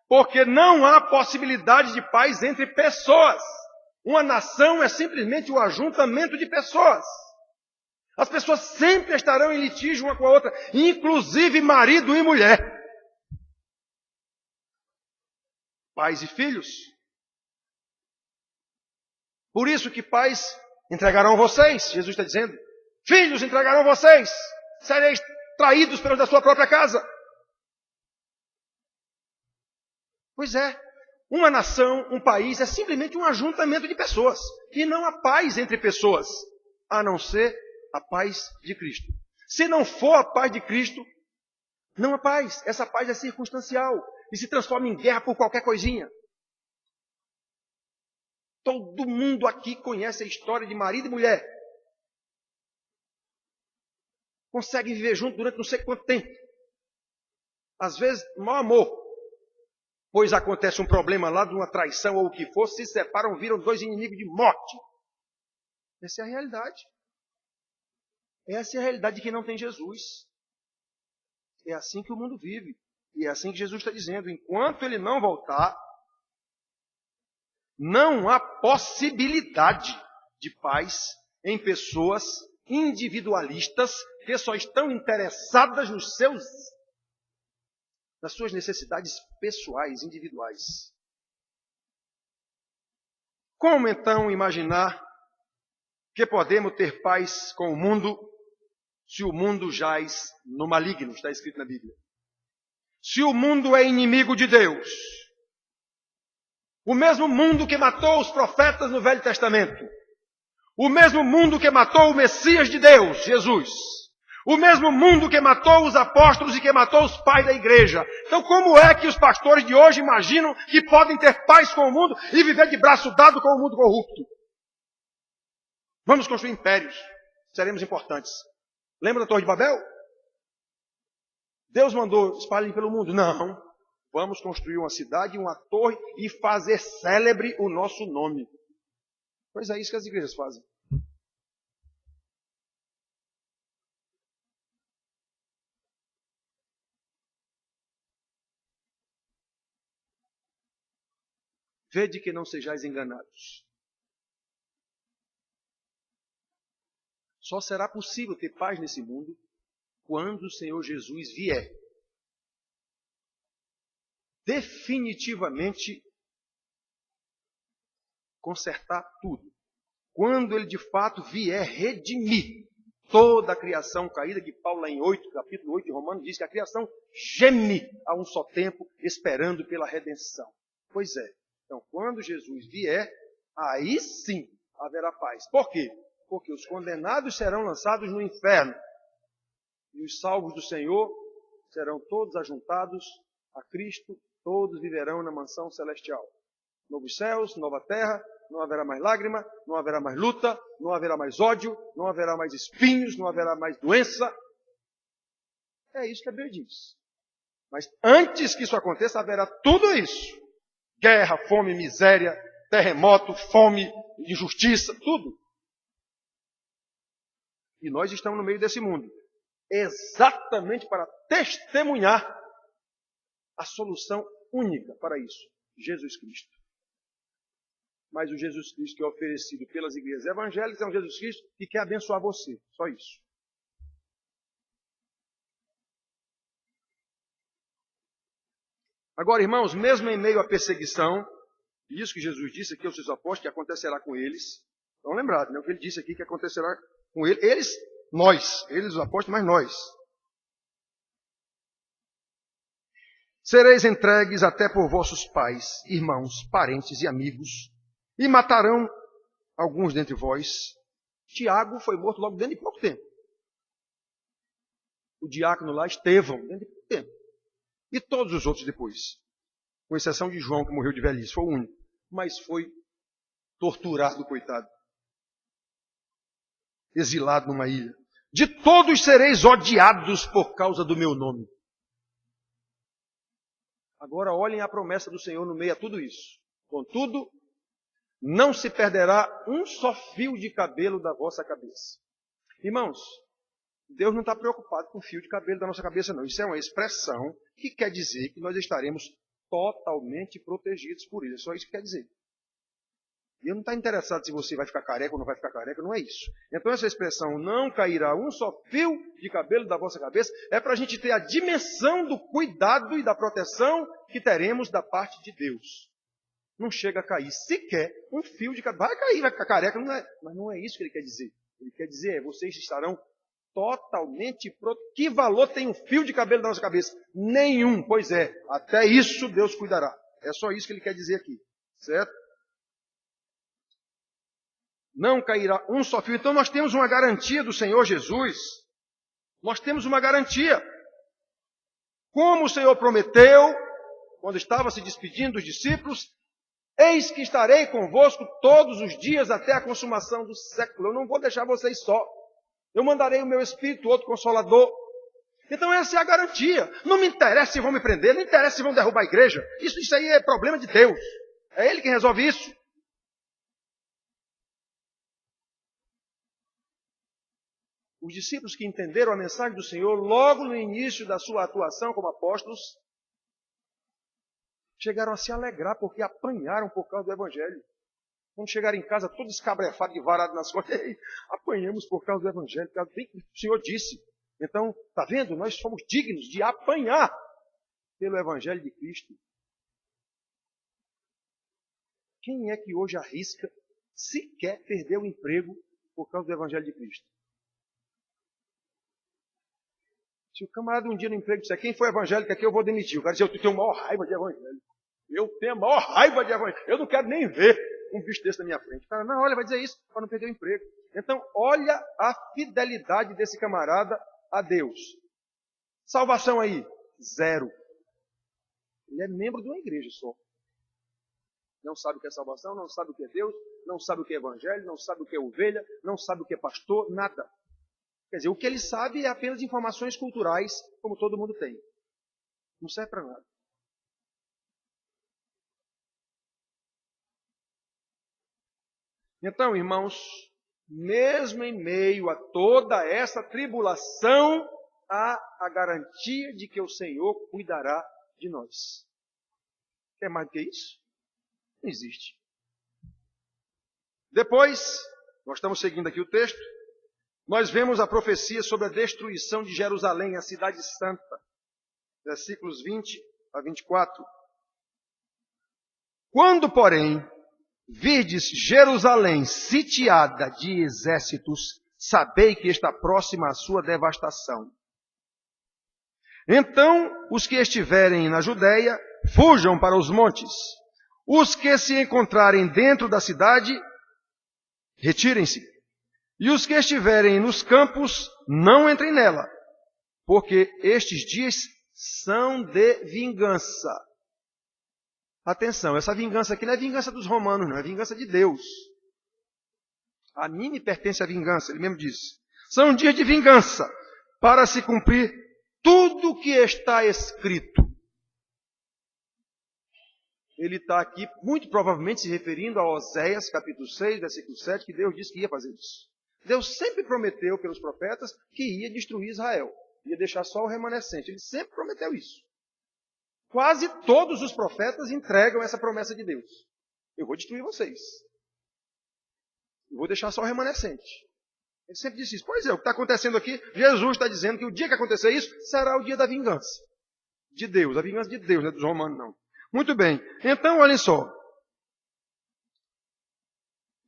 Speaker 1: porque não há possibilidade de paz entre pessoas. Uma nação é simplesmente um ajuntamento de pessoas. As pessoas sempre estarão em litígio uma com a outra, inclusive marido e mulher. Pais e filhos. Por isso que pais entregarão vocês, Jesus está dizendo. Filhos entregarão vocês. Sereis traídos pelos da sua própria casa. Pois é, uma nação, um país é simplesmente um ajuntamento de pessoas. E não há paz entre pessoas, a não ser a paz de Cristo. Se não for a paz de Cristo, não há paz. Essa paz é circunstancial e se transforma em guerra por qualquer coisinha. Todo mundo aqui conhece a história de marido e mulher. Conseguem viver juntos durante não sei quanto tempo. Às vezes, mau amor. Pois acontece um problema lá de uma traição ou o que for, se separam, viram dois inimigos de morte. Essa é a realidade. Essa é a realidade de quem não tem Jesus. É assim que o mundo vive. E é assim que Jesus está dizendo. Enquanto ele não voltar, não há possibilidade de paz em pessoas individualistas que só estão interessadas nas suas necessidades pessoais, individuais. Como então imaginar que podemos ter paz com o mundo se o mundo jaz no maligno? Está escrito na Bíblia. Se o mundo é inimigo de Deus, o mesmo mundo que matou os profetas no Velho Testamento, o mesmo mundo que matou o Messias de Deus, Jesus, o mesmo mundo que matou os apóstolos e que matou os pais da igreja. Então como é que os pastores de hoje imaginam que podem ter paz com o mundo e viver de braço dado com o mundo corrupto? Vamos construir impérios, seremos importantes. Lembra da Torre de Babel? Deus mandou espalhem pelo mundo? Não. Vamos construir uma cidade, uma torre e fazer célebre o nosso nome. Pois é isso que as igrejas fazem. Vede que não sejais enganados. Só será possível ter paz nesse mundo quando o Senhor Jesus vier. Definitivamente consertar tudo. Quando ele de fato vier redimir toda a criação caída, que Paulo lá em capítulo 8 de Romanos diz que a criação geme a um só tempo, esperando pela redenção. Pois é. Então, quando Jesus vier, aí sim haverá paz. Por quê? Porque os condenados serão lançados no inferno. E os salvos do Senhor serão todos ajuntados a Cristo, todos viverão na mansão celestial. Novos céus, nova terra, não haverá mais lágrima, não haverá mais luta, não haverá mais ódio, não haverá mais espinhos, não haverá mais doença. É isso que a Bíblia diz. Mas antes que isso aconteça, haverá tudo isso. Guerra, fome, miséria, terremoto, fome, injustiça, tudo. E nós estamos no meio desse mundo. Exatamente para testemunhar a solução única para isso. Jesus Cristo. Mas o Jesus Cristo que é oferecido pelas igrejas evangélicas é um Jesus Cristo que quer abençoar você. Só isso. Agora, irmãos, mesmo em meio à perseguição, isso que Jesus disse aqui aos seus apóstolos, que acontecerá com eles. Estão lembrados, né? O que ele disse aqui que acontecerá com eles. Eles os apóstolos, mas nós. Sereis entregues até por vossos pais, irmãos, parentes e amigos, e matarão alguns dentre vós. Tiago foi morto logo dentro de pouco tempo. O diácono lá, Estevão, dentro de pouco tempo. E todos os outros depois. Com exceção de João, que morreu de velhice. Foi o único. Mas foi torturado, coitado. Exilado numa ilha. De todos sereis odiados por causa do meu nome. Agora olhem a promessa do Senhor no meio a tudo isso. Contudo, não se perderá um só fio de cabelo da vossa cabeça. Irmãos, Deus não está preocupado com o fio de cabelo da nossa cabeça, não. Isso é uma expressão que quer dizer que nós estaremos totalmente protegidos por ele. É só isso que quer dizer. Deus não está interessado se você vai ficar careca ou não vai ficar careca, não é isso. Então essa expressão, não cairá um só fio de cabelo da vossa cabeça, é para a gente ter a dimensão do cuidado e da proteção que teremos da parte de Deus. Não chega a cair sequer um fio de cabelo. Vai cair, vai ficar careca, não é, mas não é isso que ele quer dizer. Ele quer dizer, vocês estarão totalmente protegidos. Que valor tem um fio de cabelo da nossa cabeça? Nenhum, pois é, até isso Deus cuidará. É só isso que ele quer dizer aqui, certo? Não cairá um só fio. Então nós temos uma garantia do Senhor Jesus. Nós temos uma garantia. Como o Senhor prometeu, quando estava se despedindo dos discípulos, eis que estarei convosco todos os dias até a consumação do século. Eu não vou deixar vocês só. Eu mandarei o meu Espírito, outro Consolador. Então essa é a garantia. Não me interessa se vão me prender, não me interessa se vão derrubar a igreja. Isso aí é problema de Deus. É Ele quem resolve isso. Os discípulos que entenderam a mensagem do Senhor logo no início da sua atuação como apóstolos, chegaram a se alegrar porque apanharam por causa do Evangelho. Quando chegaram em casa, todo escabrefado e varado nas costas, apanhamos por causa do Evangelho, por causa do que o Senhor disse. Então, está vendo? Nós somos dignos de apanhar pelo Evangelho de Cristo. Quem é que hoje arrisca sequer perder o emprego por causa do Evangelho de Cristo? Se o camarada um dia no emprego disser, quem foi evangélico aqui, eu vou demitir. O cara diz, eu tenho a maior raiva de evangelho. Eu tenho a maior raiva de evangelho. Eu não quero nem ver um bicho desse na minha frente. O cara, não, olha, vai dizer isso para não perder o emprego. Então, olha a fidelidade desse camarada a Deus. Salvação aí, 0. Ele é membro de uma igreja só. Não sabe o que é salvação, não sabe o que é Deus, não sabe o que é evangelho, não sabe o que é ovelha, não sabe o que é pastor, nada. Quer dizer, o que ele sabe é apenas informações culturais, como todo mundo tem. Não serve para nada. Então, irmãos, mesmo em meio a toda essa tribulação, há a garantia de que o Senhor cuidará de nós. Quer mais do que isso? Não existe. Depois, nós estamos seguindo aqui o texto, nós vemos a profecia sobre a destruição de Jerusalém, a cidade santa. Versículos 20 a 24. Quando, porém, virdes Jerusalém sitiada de exércitos, sabei que está próxima a sua devastação. Então, os que estiverem na Judéia, fujam para os montes. Os que se encontrarem dentro da cidade, retirem-se. E os que estiverem nos campos, não entrem nela, porque estes dias são de vingança. Atenção, essa vingança aqui não é vingança dos romanos, não, é vingança de Deus. A mim me pertence a vingança, ele mesmo disse. São dias de vingança, para se cumprir tudo o que está escrito. Ele está aqui, muito provavelmente, se referindo a Oséias, capítulo 6, versículo 7, que Deus disse que ia fazer isso. Deus sempre prometeu pelos profetas que ia destruir Israel. Ia deixar só o remanescente. Ele sempre prometeu isso. Quase todos os profetas entregam essa promessa de Deus. Eu vou destruir vocês. Eu vou deixar só o remanescente. Ele sempre disse isso. Pois é, o que está acontecendo aqui, Jesus está dizendo que o dia que acontecer isso, será o dia da vingança. De Deus. A vingança de Deus, não é dos romanos, não. Muito bem. Então, olhem só.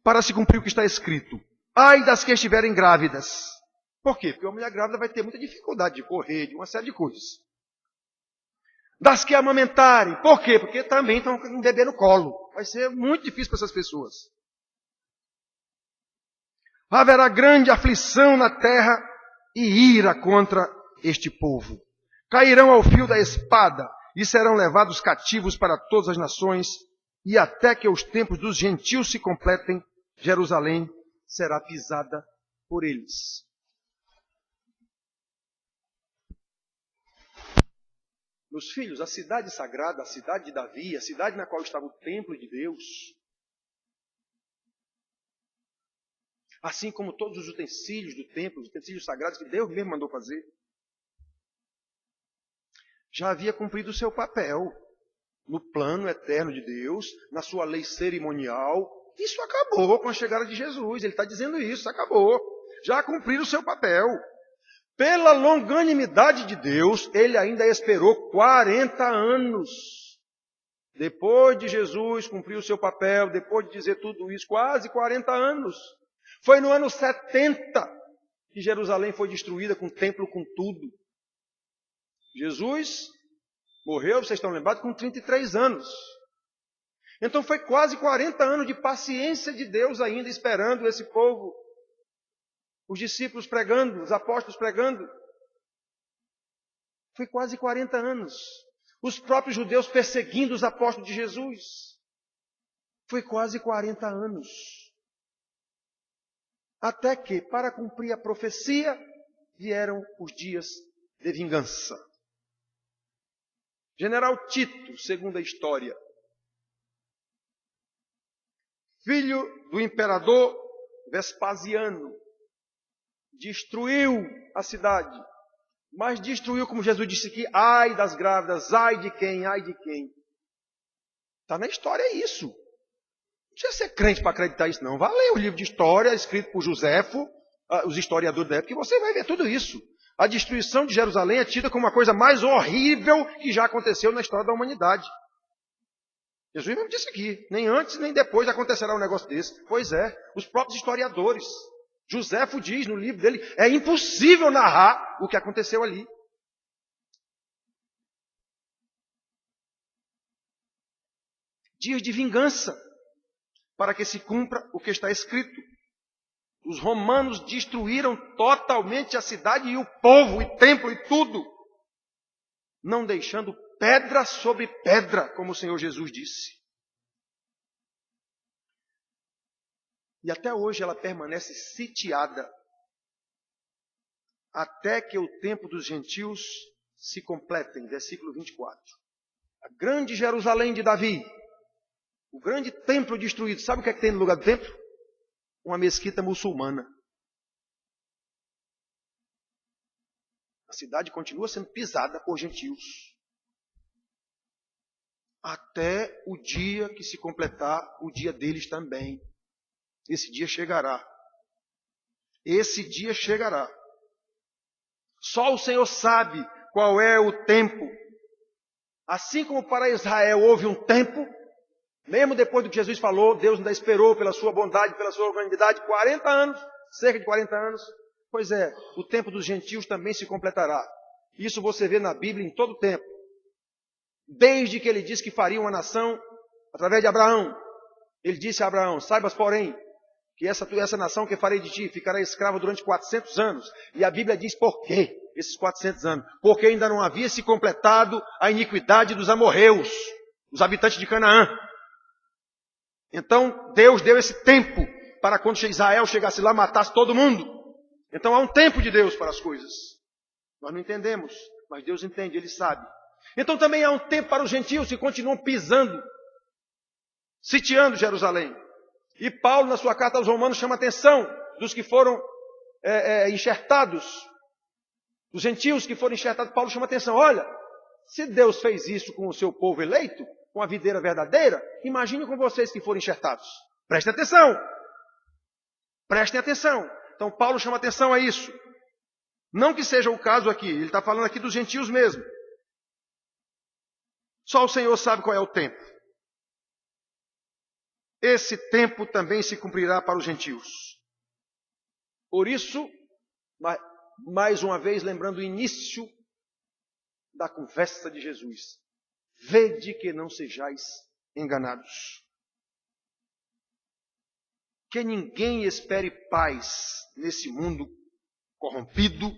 Speaker 1: Para se cumprir o que está escrito. Ai das que estiverem grávidas. Por quê? Porque a mulher grávida vai ter muita dificuldade de correr, de uma série de coisas. Das que amamentarem. Por quê? Porque também estão com um bebê no colo. Vai ser muito difícil para essas pessoas. Haverá grande aflição na terra e ira contra este povo. Cairão ao fio da espada e serão levados cativos para todas as nações, e até que os tempos dos gentios se completem, Jerusalém será pisada por eles. Meus filhos, a cidade sagrada, a cidade de Davi, a cidade na qual estava o templo de Deus, Assim como todos os utensílios do templo, os utensílios sagrados que Deus mesmo mandou fazer. Já havia cumprido o seu papel no plano eterno de Deus, na sua lei cerimonial. Isso acabou com a chegada de Jesus. Ele está dizendo isso, acabou. Já cumpriram o seu papel. Pela longanimidade de Deus, ele ainda esperou 40 anos. Depois de Jesus cumprir o seu papel, depois de dizer tudo isso, quase 40 anos. Foi no ano 70 que Jerusalém foi destruída com o templo, com tudo. Jesus morreu, vocês estão lembrados, com 33 anos. Então foi quase 40 anos de paciência de Deus ainda, esperando esse povo. Os discípulos pregando, os apóstolos pregando. Foi quase 40 anos. Os próprios judeus perseguindo os apóstolos de Jesus. Foi quase 40 anos. Até que, para cumprir a profecia, vieram os dias de vingança. General Tito, segundo a história, filho do imperador Vespasiano, destruiu a cidade. Mas destruiu, como Jesus disse aqui, ai das grávidas, ai de quem, ai de quem. Está na história isso. Não precisa ser crente para acreditar isso, não. Vá ler o livro de história escrito por Joséfo, os historiadores da época, que você vai ver tudo isso. A destruição de Jerusalém é tida como uma coisa mais horrível que já aconteceu na história da humanidade. Jesus mesmo disse aqui, nem antes nem depois acontecerá um negócio desse. Pois é, os próprios historiadores. Joséfo diz no livro dele, é impossível narrar o que aconteceu ali. Dias de vingança, para que se cumpra o que está escrito. Os romanos destruíram totalmente a cidade e o povo, e templo e tudo, não deixando pedra sobre pedra, como o Senhor Jesus disse. E até hoje ela permanece sitiada, até que o tempo dos gentios se completem. Versículo 24. A grande Jerusalém de Davi, o grande templo destruído. Sabe o que é que tem no lugar do templo? Uma mesquita muçulmana. A cidade continua sendo pisada por gentios. Até o dia que se completar o dia deles também. Esse dia chegará. Esse dia chegará. Só o Senhor sabe qual é o tempo. Assim como para Israel houve um tempo, mesmo depois do que Jesus falou, Deus ainda esperou pela sua bondade, pela sua organidade, 40 anos, cerca de 40 anos. Pois é, o tempo dos gentios também se completará. Isso você vê na Bíblia em todo o tempo. Desde que ele disse que faria uma nação através de Abraão. Ele disse a Abraão, saibas, porém, que essa nação que farei de ti ficará escrava durante 400 anos. E a Bíblia diz por quê esses 400 anos? Porque ainda não havia se completado a iniquidade dos amorreus, os habitantes de Canaã. Então Deus deu esse tempo para quando Israel chegasse lá, matasse todo mundo. Então há um tempo de Deus para as coisas. Nós não entendemos, mas Deus entende, Ele sabe. Então também há um tempo para os gentios que continuam pisando, sitiando Jerusalém. E Paulo, na sua carta aos Romanos, chama a atenção dos que foram enxertados, dos gentios que foram enxertados. Paulo chama a atenção, olha, se Deus fez isso com o seu povo eleito, com a videira verdadeira, imagine com vocês que foram enxertados. Prestem atenção. Prestem atenção. Então Paulo chama atenção a isso. Não que seja o caso aqui, ele está falando aqui dos gentios mesmo. Só o Senhor sabe qual é o tempo. Esse tempo também se cumprirá para os gentios. Por isso, mais uma vez, lembrando o início da conversa de Jesus. Vede que não sejais enganados. Que ninguém espere paz nesse mundo corrompido,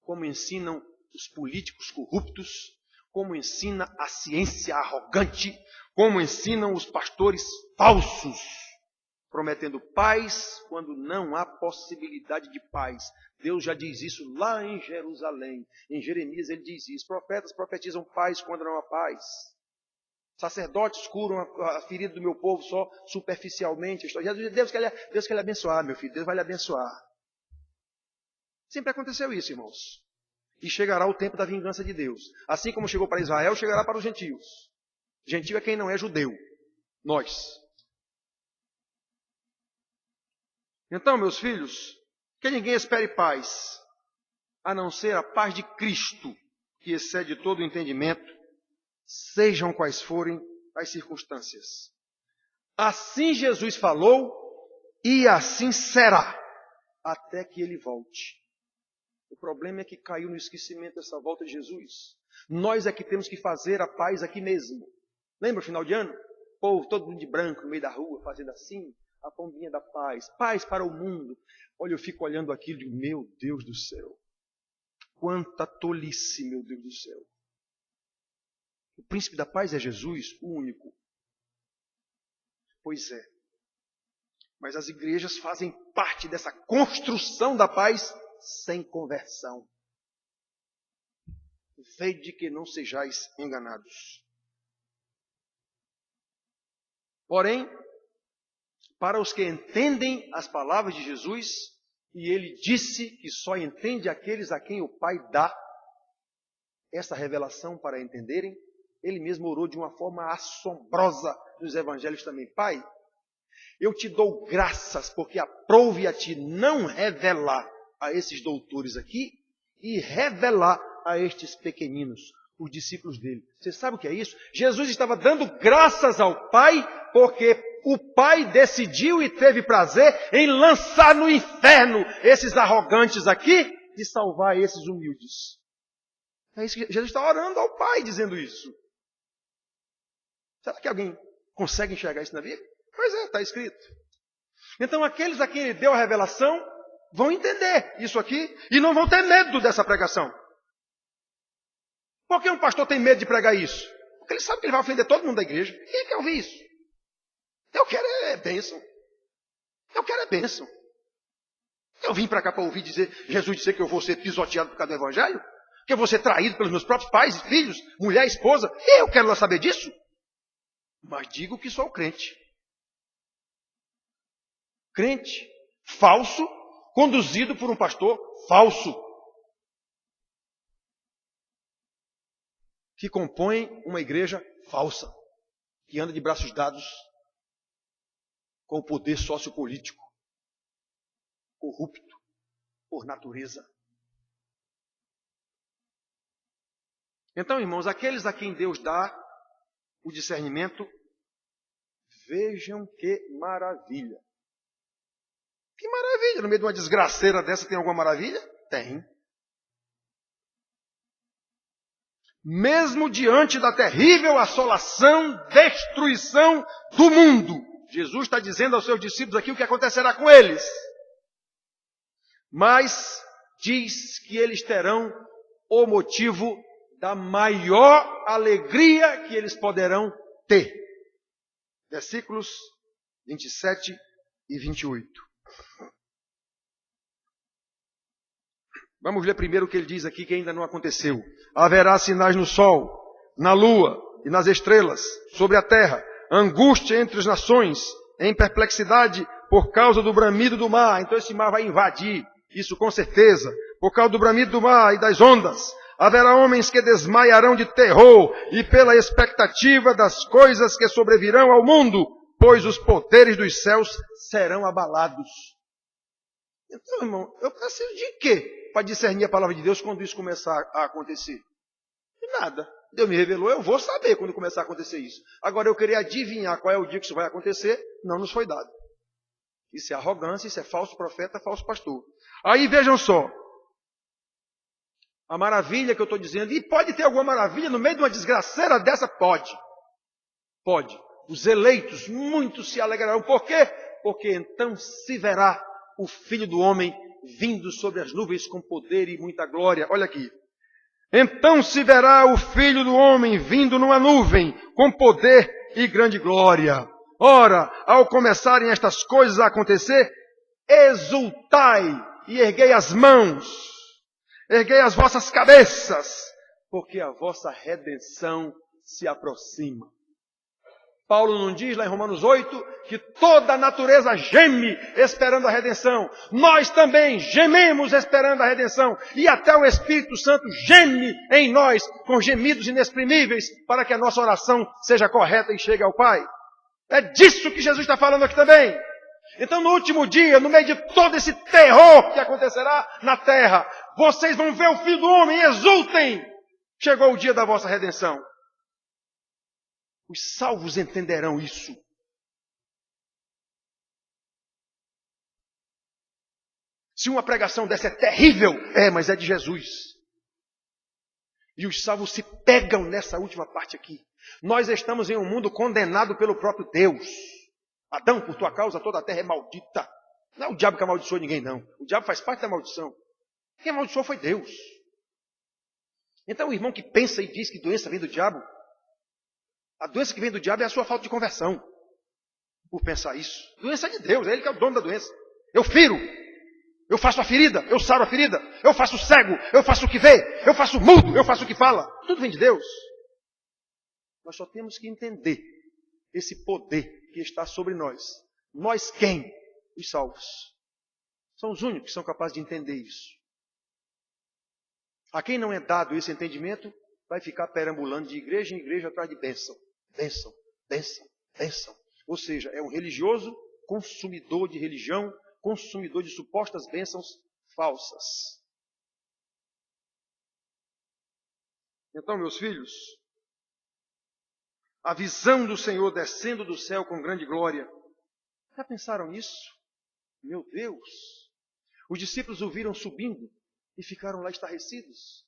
Speaker 1: como ensinam os políticos corruptos, como ensina a ciência arrogante, como ensinam os pastores falsos, prometendo paz quando não há possibilidade de paz. Deus já diz isso lá em Jerusalém. Em Jeremias ele diz isso. Profetas profetizam paz quando não há paz. Sacerdotes curam a ferida do meu povo só superficialmente. Deus quer lhe abençoar, meu filho. Deus vai lhe abençoar. Sempre aconteceu isso, irmãos. E chegará o tempo da vingança de Deus. Assim como chegou para Israel, chegará para os gentios. Gentio é quem não é judeu. Nós. Então, meus filhos, que ninguém espere paz, a não ser a paz de Cristo, que excede todo o entendimento, sejam quais forem as circunstâncias. Assim Jesus falou, e assim será, até que ele volte. O problema é que caiu no esquecimento essa volta de Jesus. Nós é que temos que fazer a paz aqui mesmo. Lembra o final de ano? O povo todo mundo de branco no meio da rua, fazendo assim, a pombinha da paz. Paz para o mundo. Olha, eu fico olhando aquilo e digo, meu Deus do céu. Quanta tolice, meu Deus do céu. O príncipe da paz é Jesus, o único. Pois é. Mas as igrejas fazem parte dessa construção da paz sem conversão. Vede que não sejais enganados. Porém, para os que entendem as palavras de Jesus, e ele disse que só entende aqueles a quem o Pai dá essa revelação para entenderem, ele mesmo orou de uma forma assombrosa nos evangelhos também. Pai, eu te dou graças porque aprove a ti não revelar a esses doutores aqui e revelar a estes pequeninos, os discípulos dele. Você sabe o que é isso? Jesus estava dando graças ao Pai porque o Pai decidiu e teve prazer em lançar no inferno esses arrogantes aqui e salvar esses humildes. É isso que Jesus está orando ao Pai dizendo isso. Será que alguém consegue enxergar isso na Bíblia? Pois é, está escrito. Então aqueles a quem ele deu a revelação vão entender isso aqui e não vão ter medo dessa pregação. Por que um pastor tem medo de pregar isso? Porque ele sabe que ele vai ofender todo mundo da igreja. Quem quer ouvir isso? Eu quero é bênção. Eu quero é bênção. Eu vim para cá para ouvir Jesus dizer que eu vou ser pisoteado por causa do evangelho? Que eu vou ser traído pelos meus próprios pais e filhos, mulher e esposa? Eu quero lá saber disso? Mas digo que sou crente. Crente falso, conduzido por um pastor falso, que compõe uma igreja falsa, que anda de braços dados com o poder sociopolítico, corrupto por natureza. Então, irmãos, aqueles a quem Deus dá o discernimento, vejam que maravilha. Que maravilha! No meio de uma desgraceira dessa tem alguma maravilha? Tem. Mesmo diante da terrível assolação, destruição do mundo, Jesus está dizendo aos seus discípulos aqui o que acontecerá com eles. Mas diz que eles terão o motivo da maior alegria que eles poderão ter. Versículos 27 e 28. Vamos ler primeiro o que ele diz aqui que ainda não aconteceu. Haverá sinais no sol, na lua e nas estrelas, sobre a terra, angústia entre as nações, em perplexidade por causa do bramido do mar. Então esse mar vai invadir, isso com certeza, por causa do bramido do mar e das ondas. Haverá homens que desmaiarão de terror e pela expectativa das coisas que sobrevirão ao mundo, pois os poderes dos céus serão abalados. Então, irmão, eu preciso de quê para discernir a palavra de Deus quando isso começar a acontecer? De nada. Deus me revelou, eu vou saber quando começar a acontecer isso. Agora, eu queria adivinhar qual é o dia que isso vai acontecer, não nos foi dado. Isso é arrogância, isso é falso profeta, falso pastor. Aí vejam só. A maravilha que eu estou dizendo, e pode ter alguma maravilha no meio de uma desgraceira dessa? Pode. Pode. Os eleitos, muitos se alegrarão. Por quê? Porque então se verá o Filho do Homem vindo sobre as nuvens com poder e muita glória. Olha aqui. Então se verá o Filho do Homem vindo numa nuvem com poder e grande glória. Ora, ao começarem estas coisas a acontecer, exultai e erguei as mãos. Erguei as vossas cabeças, porque a vossa redenção se aproxima. Paulo não diz lá em Romanos 8 que toda a natureza geme esperando a redenção. Nós também gememos esperando a redenção. E até o Espírito Santo geme em nós com gemidos inexprimíveis para que a nossa oração seja correta e chegue ao Pai. É disso que Jesus está falando aqui também. Então no último dia, no meio de todo esse terror que acontecerá na terra, vocês vão ver o Filho do Homem e exultem. Chegou o dia da vossa redenção. Os salvos entenderão isso. Se uma pregação dessa é terrível, mas é de Jesus. E os salvos se pegam nessa última parte aqui. Nós estamos em um mundo condenado pelo próprio Deus. Adão, por tua causa, toda a terra é maldita. Não é o diabo que amaldiçoou ninguém, não. O diabo faz parte da maldição. Quem amaldiçoou foi Deus. Então o irmão que pensa e diz que doença vem do diabo, a doença que vem do diabo é a sua falta de conversão. Por pensar isso. Doença é de Deus, é Ele que é o dono da doença. Eu firo, eu faço a ferida, eu saro a ferida, eu faço o cego, eu faço o que vê, eu faço o mudo, eu faço o que fala. Tudo vem de Deus. Nós só temos que entender esse poder que está sobre nós. Nós quem? Os salvos. São os únicos que são capazes de entender isso. A quem não é dado esse entendimento, vai ficar perambulando de igreja em igreja atrás de bênção. Bênção, bênção, bênção. Ou seja, é um religioso consumidor de religião, consumidor de supostas bênçãos falsas. Então, meus filhos, a visão do Senhor descendo do céu com grande glória. Já pensaram nisso? Meu Deus! Os discípulos o viram subindo e ficaram lá estarrecidos.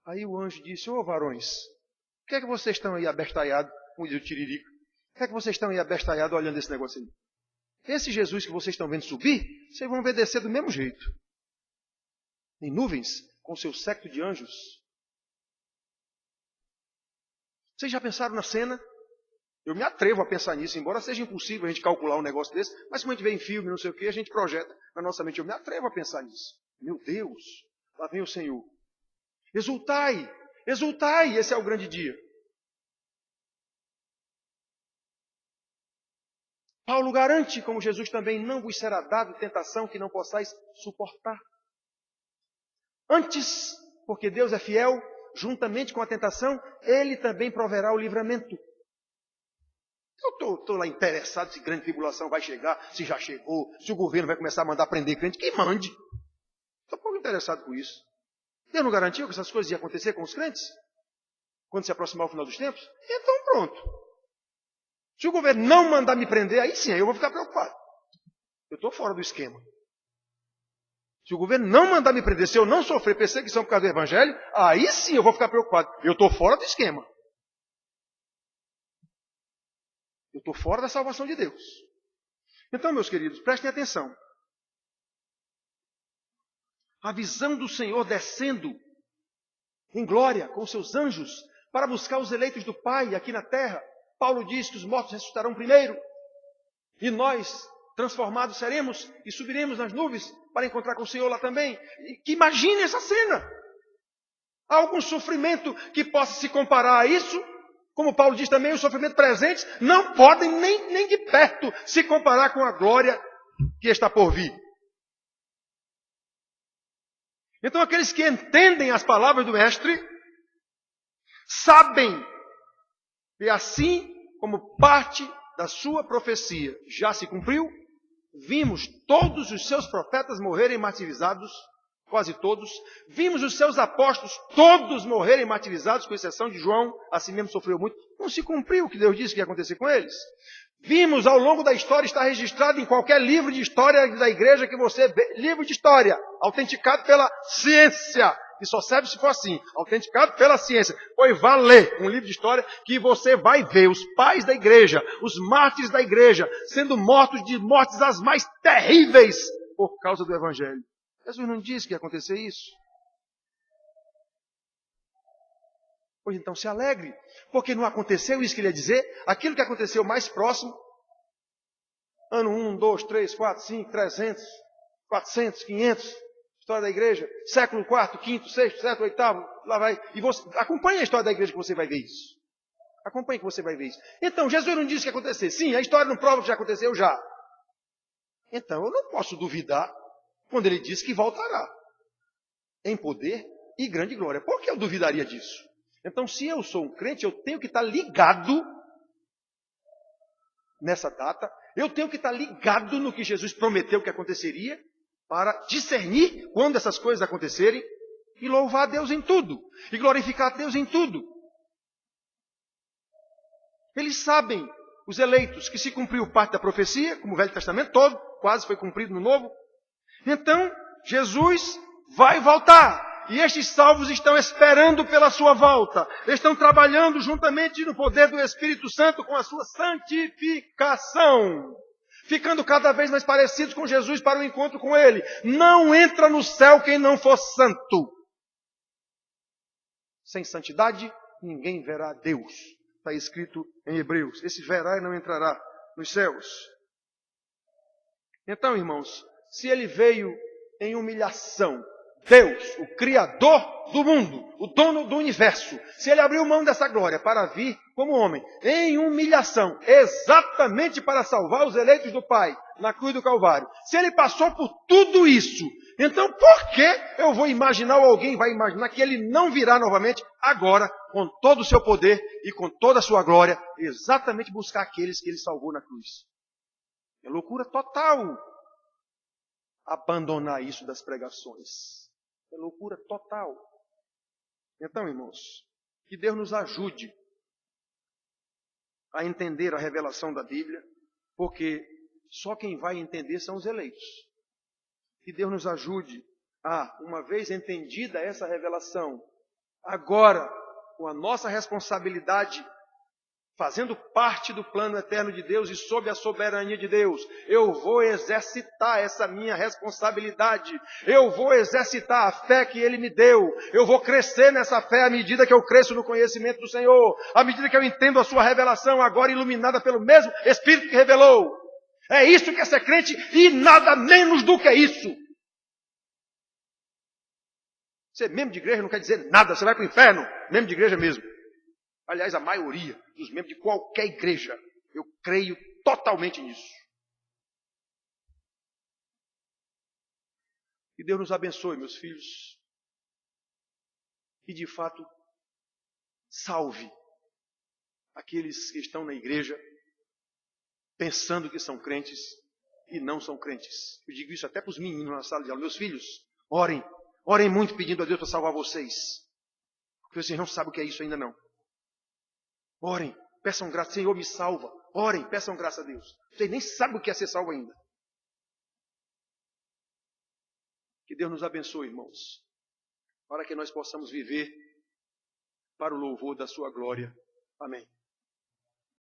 Speaker 1: Aí o anjo disse, varões, por que é que vocês estão aí abestalhados, como diz o Tiririca? Por que é que vocês estão aí abestalhados olhando esse negócio aí? Esse Jesus que vocês estão vendo subir, vocês vão ver descer do mesmo jeito. Em nuvens, com seu séquito de anjos. Vocês já pensaram na cena? Eu me atrevo a pensar nisso, embora seja impossível a gente calcular um negócio desse, mas como a gente vê em filme, não sei o que, a gente projeta na nossa mente. Eu me atrevo a pensar nisso. Meu Deus, lá vem o Senhor. Exultai, exultai, esse é o grande dia. Paulo garante, como Jesus também, não vos será dado tentação que não possais suportar. Antes, porque Deus é fiel, juntamente com a tentação, Ele também proverá o livramento. Eu estou lá interessado se grande tribulação vai chegar, se já chegou, se o governo vai começar a mandar prender crente, que mande. Estou pouco interessado com isso. Deus não garantiu que essas coisas iam acontecer com os crentes? Quando se aproximar o final dos tempos? Então pronto. Se o governo não mandar me prender, aí sim, aí eu vou ficar preocupado. Eu estou fora do esquema. Se o governo não mandar me prender, se eu não sofrer perseguição por causa do evangelho, aí sim eu vou ficar preocupado. Eu estou fora do esquema. Eu estou fora da salvação de Deus. Então, meus queridos, prestem atenção. A visão do Senhor descendo em glória com seus anjos para buscar os eleitos do Pai aqui na terra. Paulo diz que os mortos ressuscitarão primeiro. E nós, transformados, seremos e subiremos nas nuvens para encontrar com o Senhor lá também. E que imagine essa cena. Há algum sofrimento que possa se comparar a isso? Como Paulo diz também, os sofrimentos presentes não podem nem de perto se comparar com a glória que está por vir. Então aqueles que entendem as palavras do Mestre, sabem que assim como parte da sua profecia já se cumpriu, vimos todos os seus profetas morrerem martirizados, quase todos. Vimos os seus apóstolos todos morrerem martirizados, com exceção de João, assim mesmo sofreu muito. Não se cumpriu o que Deus disse que ia acontecer com eles. Vimos ao longo da história, está registrado em qualquer livro de história da igreja que você vê, livro de história, autenticado pela ciência, que só serve se for assim, autenticado pela ciência. Pois vá ler um livro de história que você vai ver os pais da igreja, os mártires da igreja, sendo mortos de mortes as mais terríveis por causa do evangelho. Jesus não disse que ia acontecer isso. Pois então se alegre, porque não aconteceu isso que ele ia dizer, aquilo que aconteceu mais próximo, ano 1, 2, 3, 4, 5, 300, 400, 500, história da igreja, século 4, 5, 6, 7, 8, lá vai. E você acompanha a história da igreja que você vai ver isso. Acompanhe que você vai ver isso. Então, Jesus não disse que ia acontecer. Sim, a história não prova que já aconteceu já. Então, eu não posso duvidar quando ele disse que voltará em poder e grande glória. Por que eu duvidaria disso? Então, se eu sou um crente, eu tenho que estar ligado nessa data. Eu tenho que estar ligado no que Jesus prometeu que aconteceria para discernir quando essas coisas acontecerem e louvar a Deus em tudo. E glorificar a Deus em tudo. Eles sabem, os eleitos, que se cumpriu parte da profecia, como o Velho Testamento todo, quase foi cumprido no Novo. Então, Jesus vai voltar. E estes salvos estão esperando pela sua volta. Estão trabalhando juntamente no poder do Espírito Santo com a sua santificação. Ficando cada vez mais parecidos com Jesus para o encontro com Ele. Não entra no céu quem não for santo. Sem santidade, ninguém verá Deus. Está escrito em Hebreus. Esse verá e não entrará nos céus. Então, irmãos, se ele veio em humilhação, Deus, o Criador do mundo, o dono do universo, se ele abriu mão dessa glória para vir como homem, em humilhação, exatamente para salvar os eleitos do Pai, na cruz do Calvário, se ele passou por tudo isso, então por que eu vou imaginar, ou alguém vai imaginar, que ele não virá novamente agora, com todo o seu poder e com toda a sua glória, exatamente buscar aqueles que ele salvou na cruz? É loucura total abandonar isso das pregações. É loucura total. Então, irmãos, que Deus nos ajude a entender a revelação da Bíblia, porque só quem vai entender são os eleitos. Que Deus nos ajude a, uma vez entendida essa revelação, agora, com a nossa responsabilidade, fazendo parte do plano eterno de Deus e sob a soberania de Deus, eu vou exercitar essa minha responsabilidade. Eu vou exercitar a fé que Ele me deu. Eu vou crescer nessa fé à medida que eu cresço no conhecimento do Senhor. À medida que eu entendo a sua revelação, agora iluminada pelo mesmo Espírito que revelou. É isso que é ser crente e nada menos do que isso. Ser membro de igreja não quer dizer nada. Você vai para o inferno. Membro de igreja mesmo. Aliás, a maioria dos membros de qualquer igreja, eu creio totalmente nisso. Que Deus nos abençoe, meus filhos. E, de fato, salve aqueles que estão na igreja pensando que são crentes e não são crentes. Eu digo isso até para os meninos na sala de aula. Meus filhos, orem. Orem muito pedindo a Deus para salvar vocês. Porque vocês não sabem o que é isso ainda não. Orem, peçam graça. Senhor, me salva. Orem, peçam graça a Deus. Vocês nem sabem o que é ser salvo ainda. Que Deus nos abençoe, irmãos, para que nós possamos viver para o louvor da sua glória. Amém.